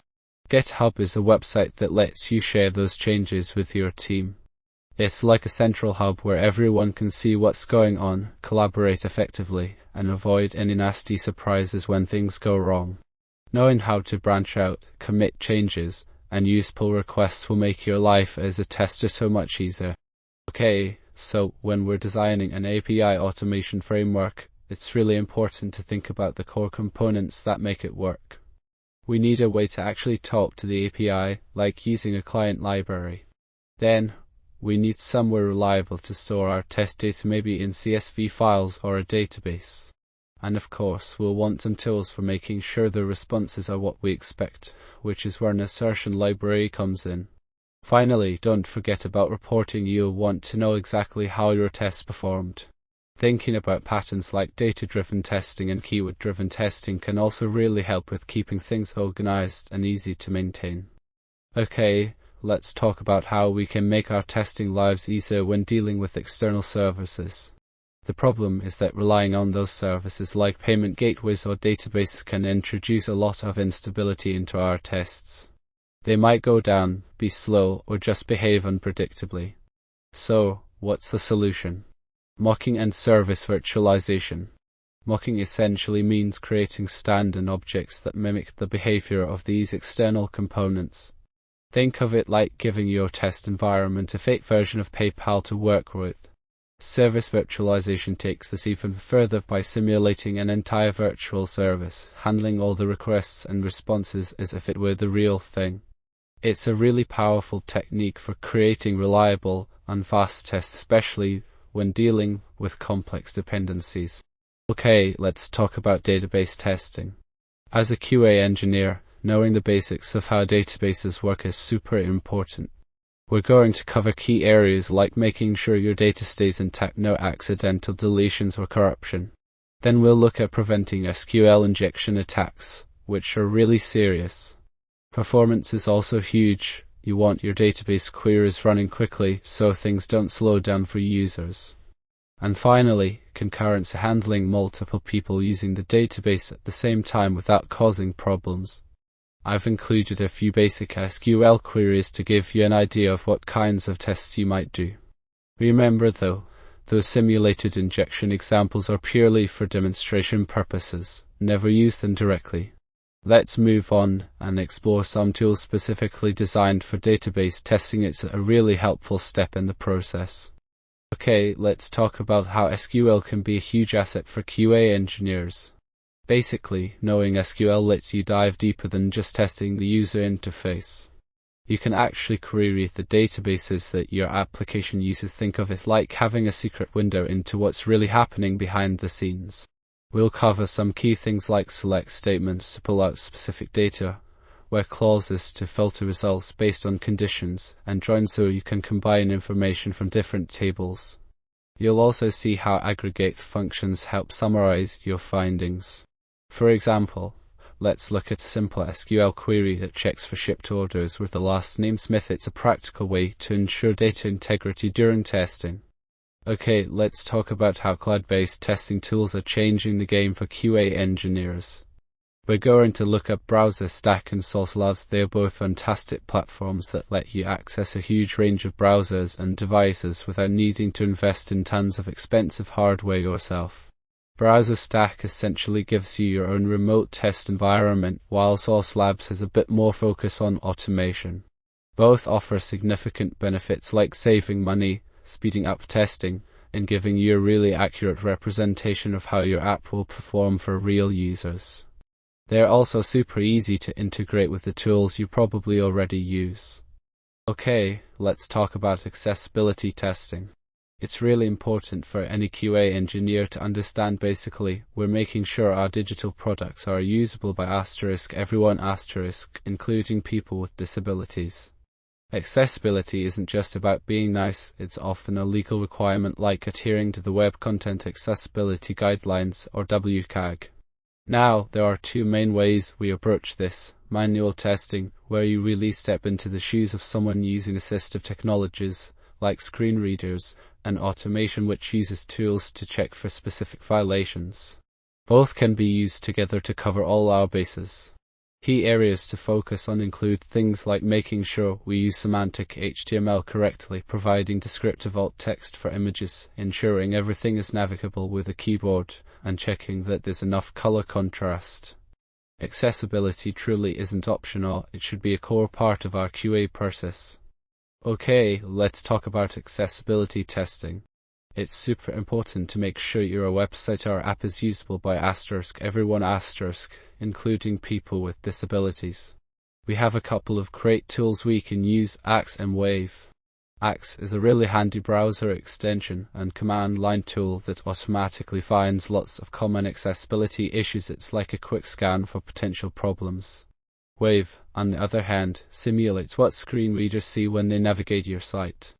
GitHub is a website that lets you share those changes with your team. It's like a central hub where everyone can see what's going on, collaborate effectively, and avoid any nasty surprises when things go wrong. Knowing how to branch out, commit changes, and use pull requests will make your life as a tester so much easier. Okay, so when we're designing an API automation framework, it's really important to think about the core components that make it work. We need a way to actually talk to the API, like using a client library. Then, we need somewhere reliable to store our test data, maybe in CSV files or a database. And of course, we'll want some tools for making sure the responses are what we expect, which is where an assertion library comes in. Finally, don't forget about reporting. You'll want to know exactly how your tests performed. Thinking about patterns like data-driven testing and keyword-driven testing can also really help with keeping things organized and easy to maintain. Okay, let's talk about how we can make our testing lives easier when dealing with external services. The problem is that relying on those services like payment gateways or databases can introduce a lot of instability into our tests. They might go down, be slow, or just behave unpredictably. So, what's the solution? Mocking and service virtualization. Mocking essentially means creating stand-in objects that mimic the behavior of these external components. Think of it like giving your test environment a fake version of PayPal to work with. Service virtualization takes this even further by simulating an entire virtual service, handling all the requests and responses as if it were the real thing. It's a really powerful technique for creating reliable and fast tests, especially when dealing with complex dependencies. Okay, let's talk about database testing. As a QA engineer, knowing the basics of how databases work is super important. We're going to cover key areas like making sure your data stays intact, no accidental deletions or corruption. Then we'll look at preventing SQL injection attacks, which are really serious. Performance is also huge. You want your database queries running quickly so things don't slow down for users. And finally, concurrency, handling multiple people using the database at the same time without causing problems. I've included a few basic SQL queries to give you an idea of what kinds of tests you might do. Remember though, those simulated injection examples are purely for demonstration purposes. never use them directly. Let's move on and explore some tools specifically designed for database testing. It's a really helpful step in the process. Okay, let's talk about how SQL can be a huge asset for QA engineers. Basically, knowing SQL lets you dive deeper than just testing the user interface. You can actually query the databases that your application uses. Think of it like having a secret window into what's really happening behind the scenes. We'll cover some key things like select statements to pull out specific data, where clauses to filter results based on conditions, and join so you can combine information from different tables. You'll also see how aggregate functions help summarize your findings. For example, let's look at a simple SQL query that checks for shipped orders with the last name Smith. It's a practical way to ensure data integrity during testing. Okay, let's talk about how cloud-based testing tools are changing the game for QA engineers. We're going to look at BrowserStack and Sauce. They are both fantastic platforms that let you access a huge range of browsers and devices without needing to invest in tons of expensive hardware yourself. BrowserStack essentially gives you your own remote test environment, while Sauce Labs has a bit more focus on automation. Both offer significant benefits like saving money, speeding up testing, and giving you a really accurate representation of how your app will perform for real users. They're also super easy to integrate with the tools you probably already use. Okay, let's talk about accessibility testing. It's really important for any QA engineer to understand. Basically, we're making sure our digital products are usable by everyone, including people with disabilities. Accessibility isn't just about being nice, it's often a legal requirement like adhering to the Web Content Accessibility Guidelines, or WCAG. Now, there are two main ways we approach this: manual testing, where you really step into the shoes of someone using assistive technologies, like screen readers, and automation, which uses tools to check for specific violations. Both can be used together to cover all our bases. Key areas to focus on include things like making sure we use semantic HTML correctly, providing descriptive alt text for images, ensuring everything is navigable with a keyboard, and checking that there's enough color contrast. Accessibility truly isn't optional, it should be a core part of our QA process. Okay, let's talk about accessibility testing. It's super important to make sure your website or app is usable by everyone, including people with disabilities. We have a couple of great tools we can use: Axe and Wave. Axe is a really handy browser extension and command line tool that automatically finds lots of common accessibility issues. It's like a quick scan for potential problems. Wave, on the other hand, simulates what screen readers see when they navigate your site.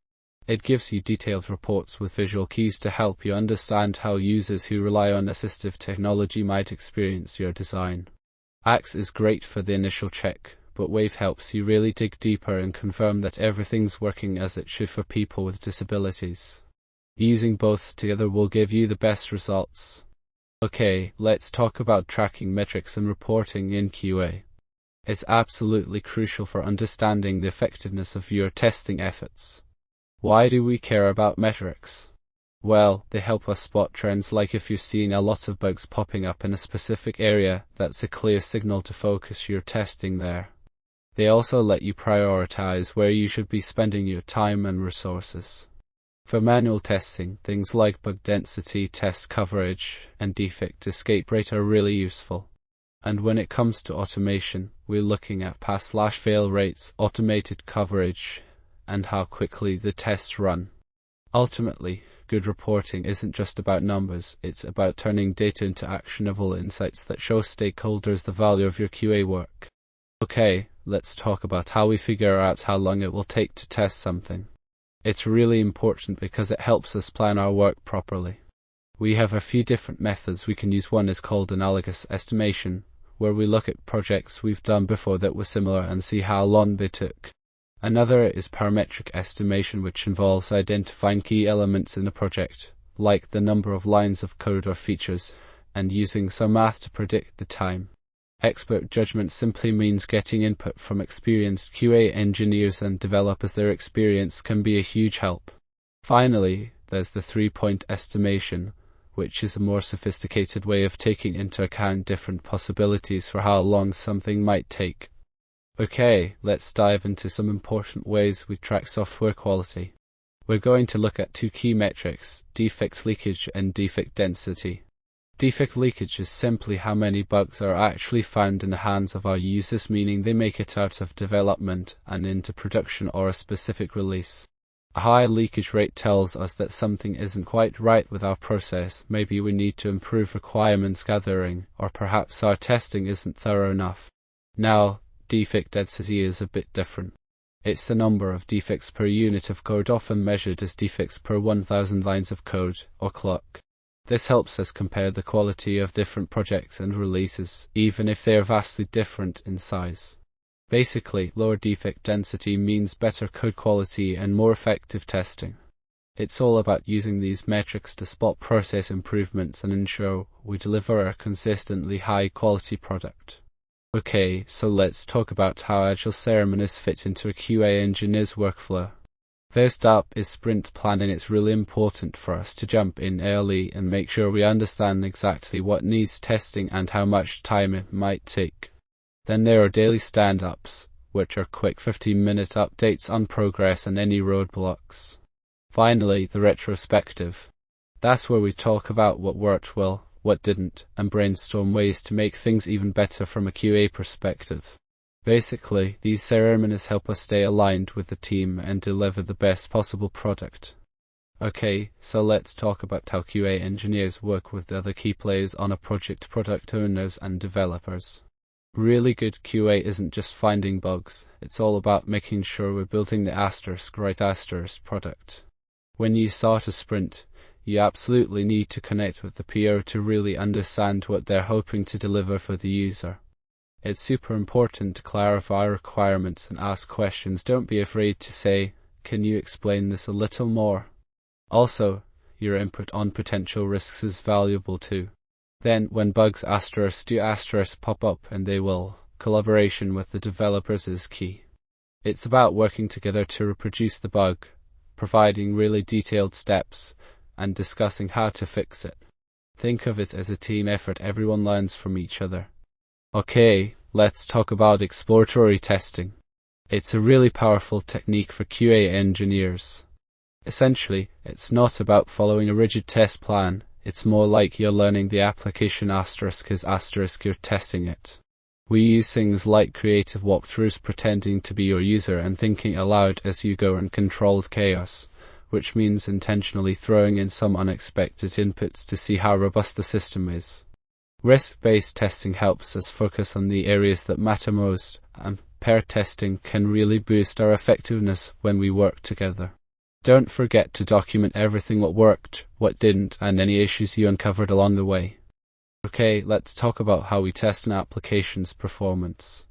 It gives you detailed reports with visual keys to help you understand how users who rely on assistive technology might experience your design. Axe is great for the initial check, but Wave helps you really dig deeper and confirm that everything's working as it should for people with disabilities. Using both together will give you the best results. Okay, let's talk about tracking metrics and reporting in QA. It's absolutely crucial for understanding the effectiveness of your testing efforts. Why do we care about metrics? Well, they help us spot trends, like if you're seeing a lot of bugs popping up in a specific area, that's a clear signal to focus your testing there. They also let you prioritize where you should be spending your time and resources. For manual testing, things like bug density, test coverage, and defect escape rate are really useful. And when it comes to automation, we're looking at pass/fail rates, automated coverage, and how quickly the tests run. Ultimately, good reporting isn't just about numbers, it's about turning data into actionable insights that show stakeholders the value of your QA work. Okay, let's talk about how we figure out how long it will take to test something. It's really important because it helps us plan our work properly. We have a few different methods we can use. One is called analogous estimation, where we look at projects we've done before that were similar and see how long they took. Another is parametric estimation, which involves identifying key elements in a project, like the number of lines of code or features, and using some math to predict the time. Expert judgment simply means getting input from experienced QA engineers and developers. Their experience can be a huge help. Finally, there's the 3-point estimation, which is a more sophisticated way of taking into account different possibilities for how long something might take. Okay, let's dive into some important ways we track software quality. We're going to look at two key metrics: defect leakage and defect density. Defect leakage is simply how many bugs are actually found in the hands of our users, meaning they make it out of development and into production or a specific release. A high leakage rate tells us that something isn't quite right with our process. Maybe we need to improve requirements gathering, or perhaps our testing isn't thorough enough. Now, defect density is a bit different. It's the number of defects per unit of code, often measured as defects per 1,000 lines of code, or clock. This helps us compare the quality of different projects and releases, even if they are vastly different in size. Basically, lower defect density means better code quality and more effective testing. It's all about using these metrics to spot process improvements and ensure we deliver a consistently high-quality product. Okay, so let's talk about how agile ceremonies fit into a QA engineer's workflow. First up is sprint planning. It's really important for us to jump in early and make sure we understand exactly what needs testing and how much time it might take. Then there are daily stand-ups, which are quick 15-minute updates on progress and any roadblocks. Finally, the retrospective. That's where we talk about what worked well, what didn't, and brainstorm ways to make things even better from a QA perspective. Basically, these ceremonies help us stay aligned with the team and deliver the best possible product. Okay, so let's talk about how QA engineers work with the other key players on a project: product owners and developers. Really good QA isn't just finding bugs, it's all about making sure we're building the right product. When you start a sprint, you absolutely need to connect with the PO to really understand what they're hoping to deliver for the user. It's super important to clarify requirements and ask questions. Don't be afraid to say, "Can you explain this a little more?" Also, your input on potential risks is valuable too. Then, when bugs do pop up, and they will, collaboration with the developers is key. It's about working together to reproduce the bug, providing really detailed steps, and discussing how to fix it. Think of it as a team effort. Everyone learns from each other. Okay, let's talk about exploratory testing. It's a really powerful technique for QA engineers. Essentially, it's not about following a rigid test plan, it's more like you're learning the application as you're testing it. We use things like creative walkthroughs, pretending to be your user and thinking aloud as you go, and controlled chaos, which means intentionally throwing in some unexpected inputs to see how robust the system is. Risk-based testing helps us focus on the areas that matter most, and pair testing can really boost our effectiveness when we work together. Don't forget to document everything: what worked, what didn't, and any issues you uncovered along the way. Okay, let's talk about how we test an application's performance.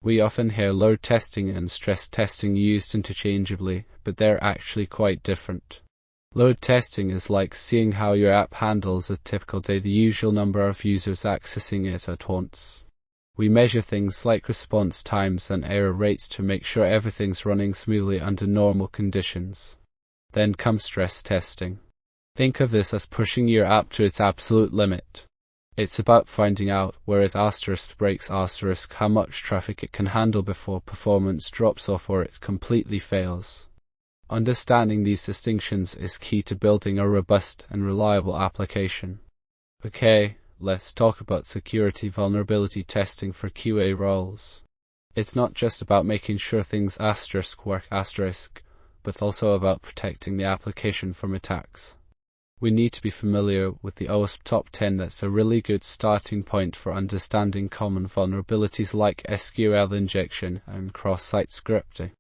We often hear load testing and stress testing used interchangeably, but they're actually quite different. Load testing is like seeing how your app handles a typical day, the usual number of users accessing it at once. We measure things like response times and error rates to make sure everything's running smoothly under normal conditions. Then comes stress testing. Think of this as pushing your app to its absolute limit. It's about finding out where it breaks how much traffic it can handle before performance drops off or it completely fails. Understanding these distinctions is key to building a robust and reliable application. Okay, let's talk about security vulnerability testing for QA roles. It's not just about making sure things work but also about protecting the application from attacks. We need to be familiar with the OWASP Top 10. That's a really good starting point for understanding common vulnerabilities like SQL injection and cross-site scripting.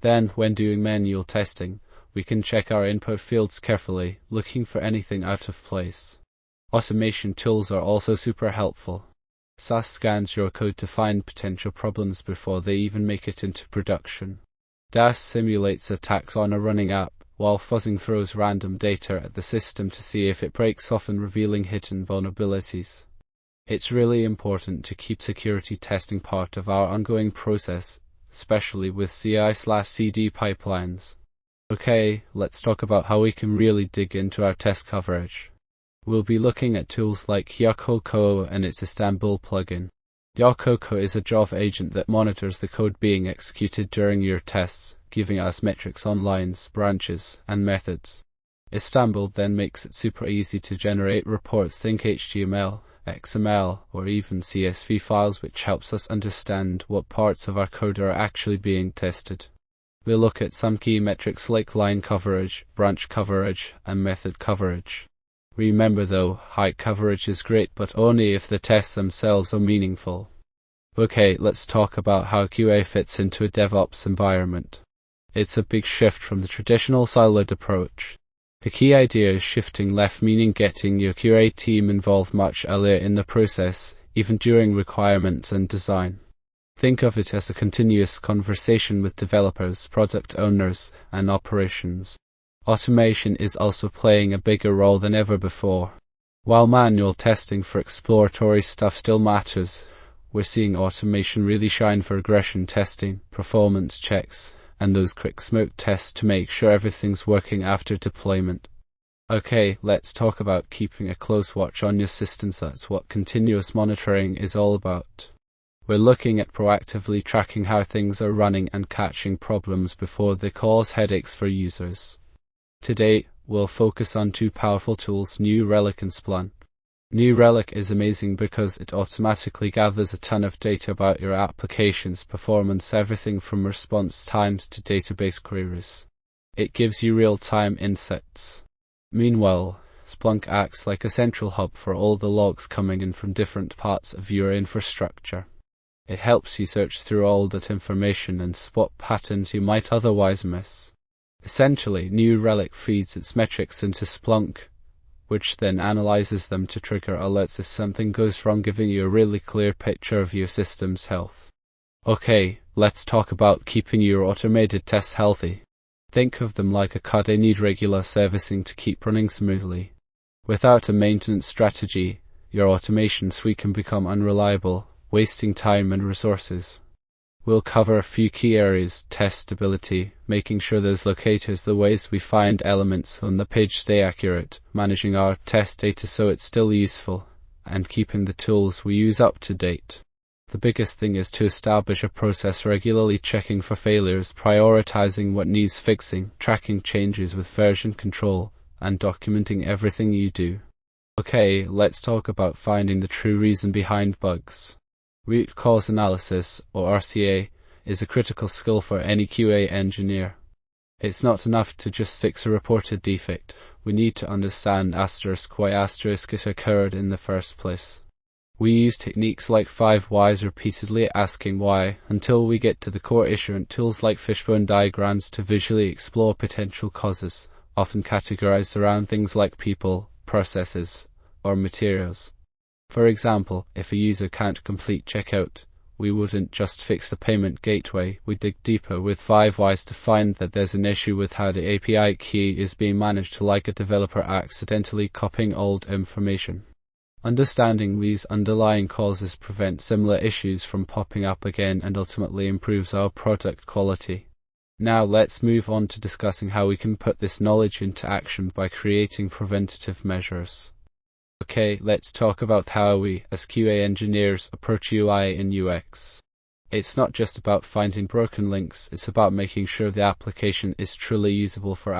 Then, when doing manual testing, we can check our input fields carefully, looking for anything out of place. Automation tools are also super helpful. SAS scans your code to find potential problems before they even make it into production. DAS simulates attacks on a running app, while Fuzzing throws random data at the system to see if it breaks, often revealing hidden vulnerabilities. It's really important to keep security testing part of our ongoing process, especially with CI/CD pipelines. Okay, let's talk about how we can really dig into our test coverage. We'll be looking at tools like Yokoko and its Istanbul plugin. Yokoko is a Java agent that monitors the code being executed during your tests, giving us metrics on lines, branches, and methods. Istanbul then makes it super easy to generate reports, think HTML, XML, or even CSV files, which helps us understand what parts of our code are actually being tested. We'll look at some key metrics like line coverage, branch coverage, and method coverage. Remember though, height coverage is great, but only if the tests themselves are meaningful. Okay, let's talk about how QA fits into a DevOps environment. It's a big shift from the traditional siloed approach. The key idea is shifting left, meaning getting your QA team involved much earlier in the process, even during requirements and design. Think of it as a continuous conversation with developers, product owners, and operations. Automation is also playing a bigger role than ever before. While manual testing for exploratory stuff still matters, we're seeing automation really shine for regression testing, performance checks, and those quick smoke tests to make sure everything's working after deployment. Okay, let's talk about keeping a close watch on your systems. That's what continuous monitoring is all about. We're looking at proactively tracking how things are running and catching problems before they cause headaches for users. Today, we'll focus on two powerful tools, New Relic and Splunk. New Relic is amazing because it automatically gathers a ton of data about your application's performance, everything from response times to database queries. It gives you real-time insights. Meanwhile, Splunk acts like a central hub for all the logs coming in from different parts of your infrastructure. It helps you search through all that information and spot patterns you might otherwise miss. Essentially, New Relic feeds its metrics into Splunk, which then analyzes them to trigger alerts if something goes wrong, giving you a really clear picture of your system's health. Okay, let's talk about keeping your automated tests healthy. Think of them like a car. They need regular servicing to keep running smoothly. Without a maintenance strategy, your automation suite can become unreliable, wasting time and resources. We'll cover a few key areas: test stability, making sure those locators, the ways we find elements on the page, stay accurate, managing our test data so it's still useful, and keeping the tools we use up to date. The biggest thing is to establish a process, regularly checking for failures, prioritizing what needs fixing, tracking changes with version control, and documenting everything you do. Okay, let's talk about finding the true reason behind bugs. Root cause analysis, or RCA, is a critical skill for any QA engineer. It's not enough to just fix a reported defect. We need to understand why it occurred in the first place. We use techniques like 5 whys, repeatedly asking why, until we get to the core issue, and tools like fishbone diagrams to visually explore potential causes, often categorized around things like people, processes, or materials. For example, if a user can't complete checkout, we wouldn't just fix the payment gateway, we'd dig deeper with 5 whys to find that there's an issue with how the API key is being managed, like a developer accidentally copying old information. Understanding these underlying causes prevents similar issues from popping up again and ultimately improves our product quality. Now let's move on to discussing how we can put this knowledge into action by creating preventative measures. Okay, let's talk about how we, as QA engineers, approach UI and UX. It's not just about finding broken links, it's about making sure the application is truly usable for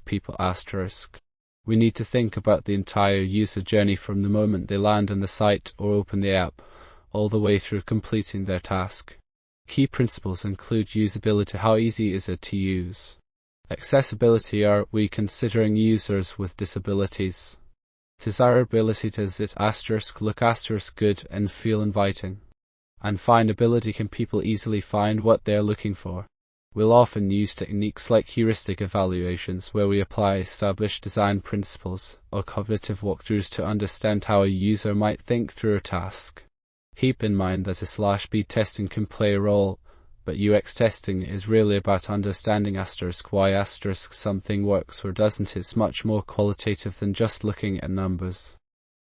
people. We need to think about the entire user journey from the moment they land on the site or open the app, all the way through completing their task. Key principles include usability. How easy is it to use? Accessibility. Are we considering users with disabilities? Desirability. Does it look good and feel inviting? And findability. Can people easily find what they're looking for? We'll often use techniques like heuristic evaluations, where we apply established design principles, or cognitive walkthroughs to understand how a user might think through a task. Keep in mind that A/B testing can play a role, but UX testing is really about understanding why something works or doesn't. It's much more qualitative than just looking at numbers.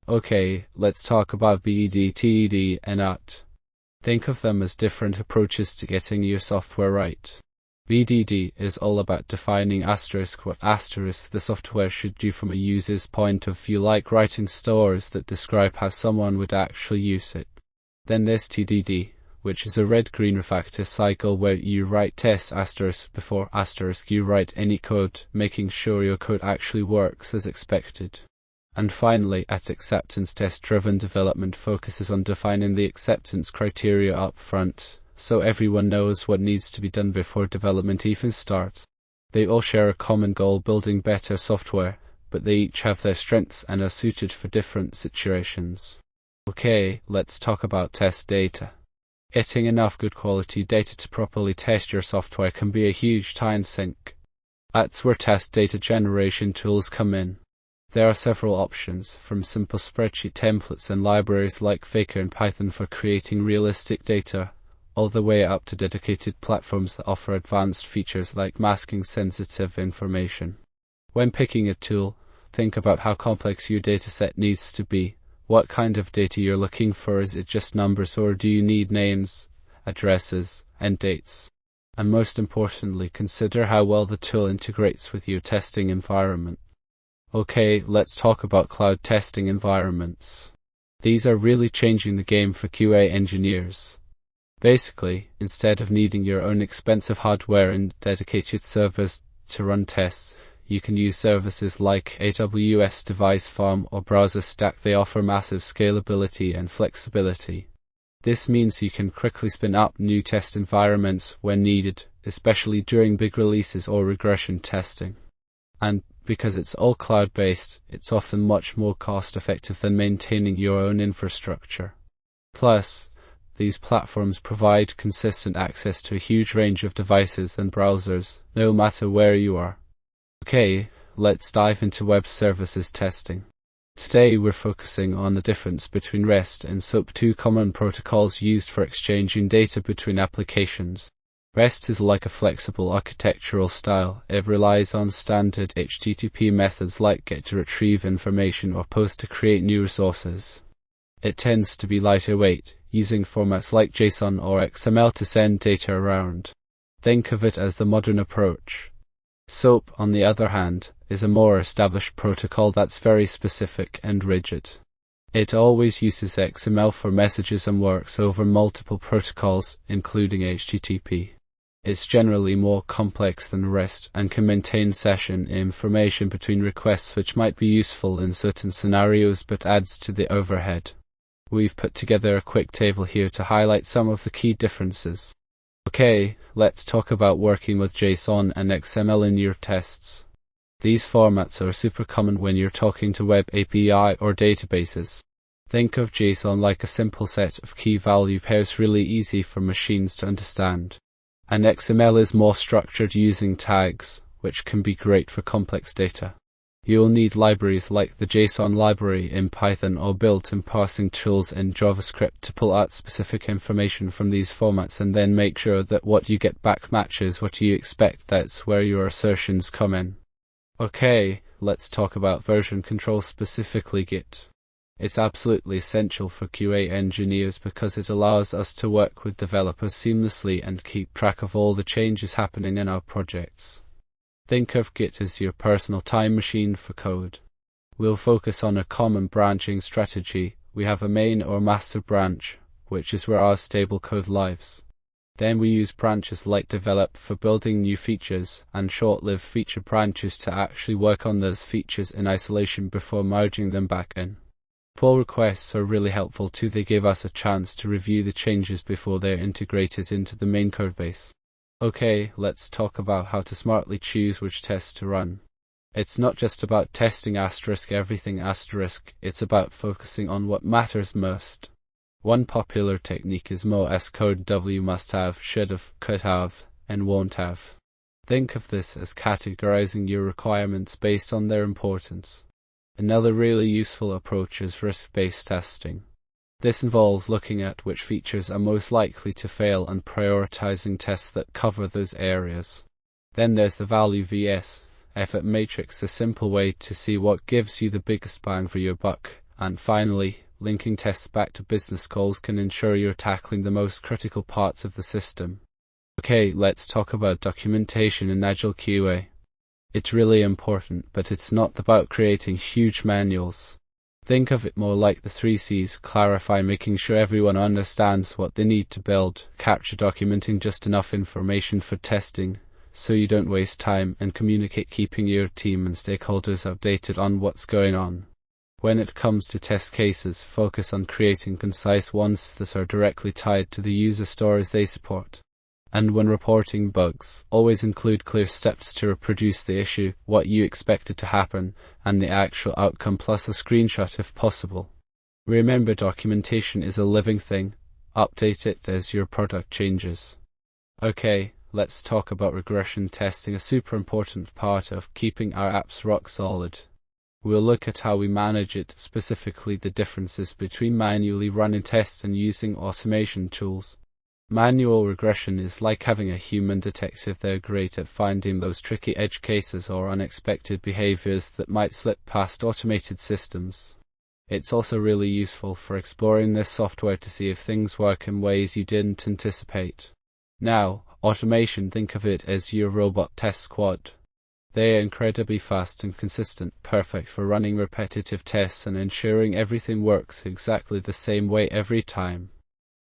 Okay, let's talk about BED, TED, and AT. Think of them as different approaches to getting your software right. BDD is all about defining what the software should do from a user's point of view, like writing stories that describe how someone would actually use it. Then there's TDD, which is a red-green refactor cycle where you write test before you write any code, making sure your code actually works as expected. And finally, acceptance test-driven development focuses on defining the acceptance criteria up front, so everyone knows what needs to be done before development even starts. They all share a common goal: building better software, but they each have their strengths and are suited for different situations. Okay, let's talk about test data. Getting enough good quality data to properly test your software can be a huge time sink. That's where test data generation tools come in. There are several options, from simple spreadsheet templates and libraries like Faker and Python for creating realistic data, all the way up to dedicated platforms that offer advanced features like masking sensitive information. When picking a tool, think about how complex your dataset needs to be. What kind of data you're looking for? Is it just numbers, or do you need names, addresses, and dates? And most importantly, consider how well the tool integrates with your testing environment. Okay, let's talk about cloud testing environments. These are really changing the game for QA engineers. Basically, instead of needing your own expensive hardware and dedicated servers to run tests, you can use services like AWS Device Farm or Browser Stack. They offer massive scalability and flexibility. This means you can quickly spin up new test environments when needed, especially during big releases or regression testing. And because it's all cloud-based, it's often much more cost-effective than maintaining your own infrastructure. Plus, these platforms provide consistent access to a huge range of devices and browsers, no matter where you are. Okay, let's dive into web services testing. Today we're focusing on the difference between REST and SOAP, two common protocols used for exchanging data between applications. REST is like a flexible architectural style. It relies on standard HTTP methods like GET to retrieve information or POST to create new resources. It tends to be lighter weight, using formats like JSON or XML to send data around. Think of it as the modern approach. SOAP, on the other hand, is a more established protocol that's very specific and rigid. It always uses XML for messages and works over multiple protocols, including HTTP. It's generally more complex than REST and can maintain session information between requests, which might be useful in certain scenarios but adds to the overhead. We've put together a quick table here to highlight some of the key differences. Okay, let's talk about working with JSON and XML in your tests. These formats are super common when you're talking to web API or databases. Think of JSON like a simple set of key-value pairs, really easy for machines to understand. And XML is more structured, using tags, which can be great for complex data. You'll need libraries like the JSON library in Python or built-in parsing tools in JavaScript to pull out specific information from these formats and then make sure that what you get back matches what you expect. That's where your assertions come in. Okay, let's talk about version control, specifically Git. It's absolutely essential for QA engineers because it allows us to work with developers seamlessly and keep track of all the changes happening in our projects. Think of Git as your personal time machine for code. We'll focus on a common branching strategy. We have a main or master branch, which is where our stable code lives. Then we use branches like develop for building new features, and short-lived feature branches to actually work on those features in isolation before merging them back in. Pull requests are really helpful too. They give us a chance to review the changes before they're integrated into the main codebase. Okay, let's talk about how to smartly choose which tests to run. It's not just about testing everything it's about focusing on what matters most. One popular technique is MOS code: W must have, should have, could have, and won't have. Think of this as categorizing your requirements based on their importance. Another really useful approach is risk-based testing. This involves looking at which features are most likely to fail and prioritizing tests that cover those areas. Then there's the value vs. effort matrix, a simple way to see what gives you the biggest bang for your buck. And finally, linking tests back to business goals can ensure you're tackling the most critical parts of the system. Okay, let's talk about documentation in Agile QA. It's really important, but it's not about creating huge manuals. Think of it more like the 3 C's: clarify, making sure everyone understands what they need to build; capture, documenting just enough information for testing so you don't waste time; and communicate, keeping your team and stakeholders updated on what's going on. When it comes to test cases, focus on creating concise ones that are directly tied to the user stories they support. And when reporting bugs, always include clear steps to reproduce the issue, what you expected to happen, and the actual outcome, plus a screenshot if possible. Remember, documentation is a living thing. Update it as your product changes. Okay, let's talk about regression testing, a super important part of keeping our apps rock solid. We'll look at how we manage it, specifically the differences between manually running tests and using automation tools. Manual regression is like having a human detective. They're great at finding those tricky edge cases or unexpected behaviors that might slip past automated systems. It's also really useful for exploring this software to see if things work in ways you didn't anticipate. Now, automation, think of it as your robot test squad. They are incredibly fast and consistent, perfect for running repetitive tests and ensuring everything works exactly the same way every time.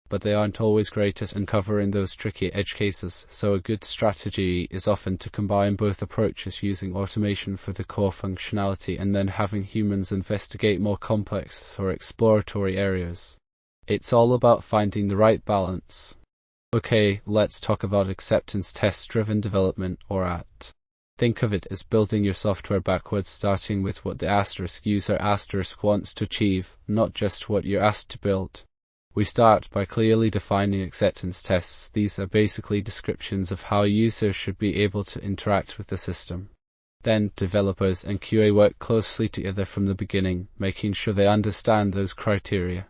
But they aren't always great at uncovering those tricky edge cases, so a good strategy is often to combine both approaches, using automation for the core functionality and then having humans investigate more complex or exploratory areas. It's all about finding the right balance. Okay, let's talk about acceptance test-driven development, or AT. Think of it as building your software backwards, starting with what the user wants to achieve, not just what you're asked to build. We start by clearly defining acceptance tests. These are basically descriptions of how users should be able to interact with the system. Then, developers and QA work closely together from the beginning, making sure they understand those criteria.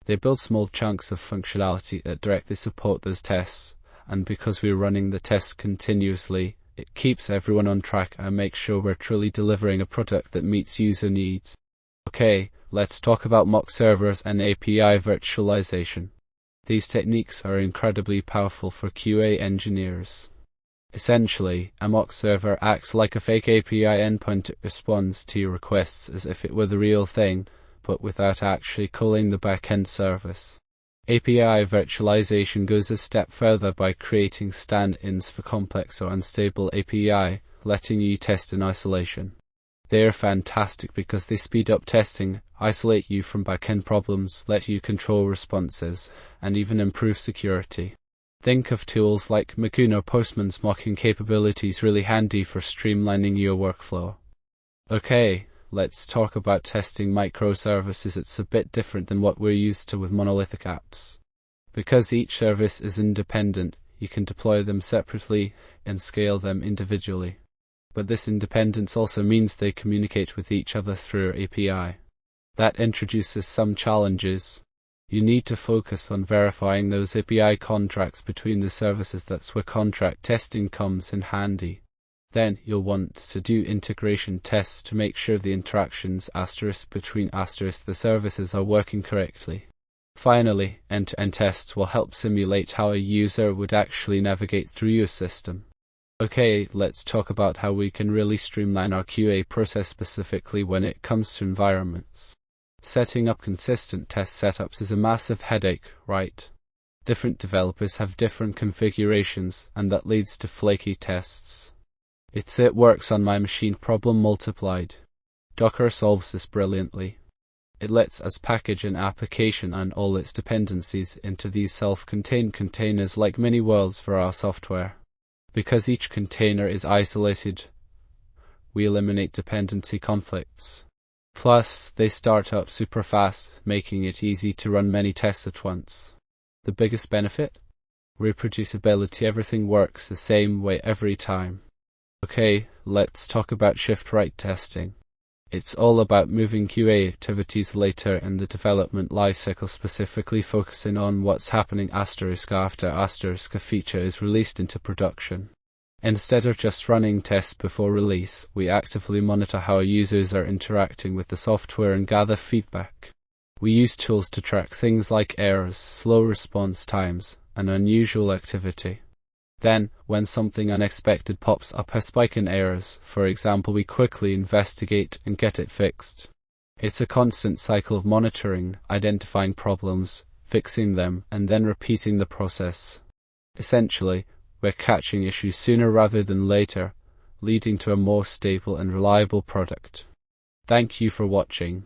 They build small chunks of functionality that directly support those tests, and because we're running the tests continuously, it keeps everyone on track and makes sure we're truly delivering a product that meets user needs. Okay, let's talk about mock servers and API virtualization. These techniques are incredibly powerful for QA engineers. Essentially, a mock server acts like a fake API endpoint that responds to your requests as if it were the real thing, but without actually calling the backend service. API virtualization goes a step further by creating stand-ins for complex or unstable API, letting you test in isolation. They are fantastic because they speed up testing, isolate you from backend problems, let you control responses, and even improve security. Think of tools like Macoun or Postman's mocking capabilities, really handy for streamlining your workflow. Okay, let's talk about testing microservices. It's a bit different than what we're used to with monolithic apps. Because each service is independent, you can deploy them separately and scale them individually. But this independence also means they communicate with each other through API. That introduces some challenges. You need to focus on verifying those API contracts between the services. That's where contract testing comes in handy. Then you'll want to do integration tests to make sure the interactions between the services are working correctly. Finally, end-to-end tests will help simulate how a user would actually navigate through your system. Okay, let's talk about how we can really streamline our QA process, specifically when it comes to environments. Setting up consistent test setups is a massive headache, right? Different developers have different configurations, and that leads to flaky tests. It works on my machine problem multiplied. Docker solves this brilliantly. It lets us package an application and all its dependencies into these self-contained containers like mini worlds for our software. Because each container is isolated, we eliminate dependency conflicts. Plus, they start up super fast, making it easy to run many tests at once. The biggest benefit? Reproducibility. Everything works the same way every time. Okay, let's talk about shift-right testing. It's all about moving QA activities later in the development lifecycle, specifically focusing on what's happening after a feature is released into production. Instead of just running tests before release, we actively monitor how users are interacting with the software and gather feedback. We use tools to track things like errors, slow response times, and unusual activity. Then, when something unexpected pops up, a spike in errors, for example, we quickly investigate and get it fixed. It's a constant cycle of monitoring, identifying problems, fixing them, and then repeating the process. Essentially, we're catching issues sooner rather than later, leading to a more stable and reliable product. Thank you for watching.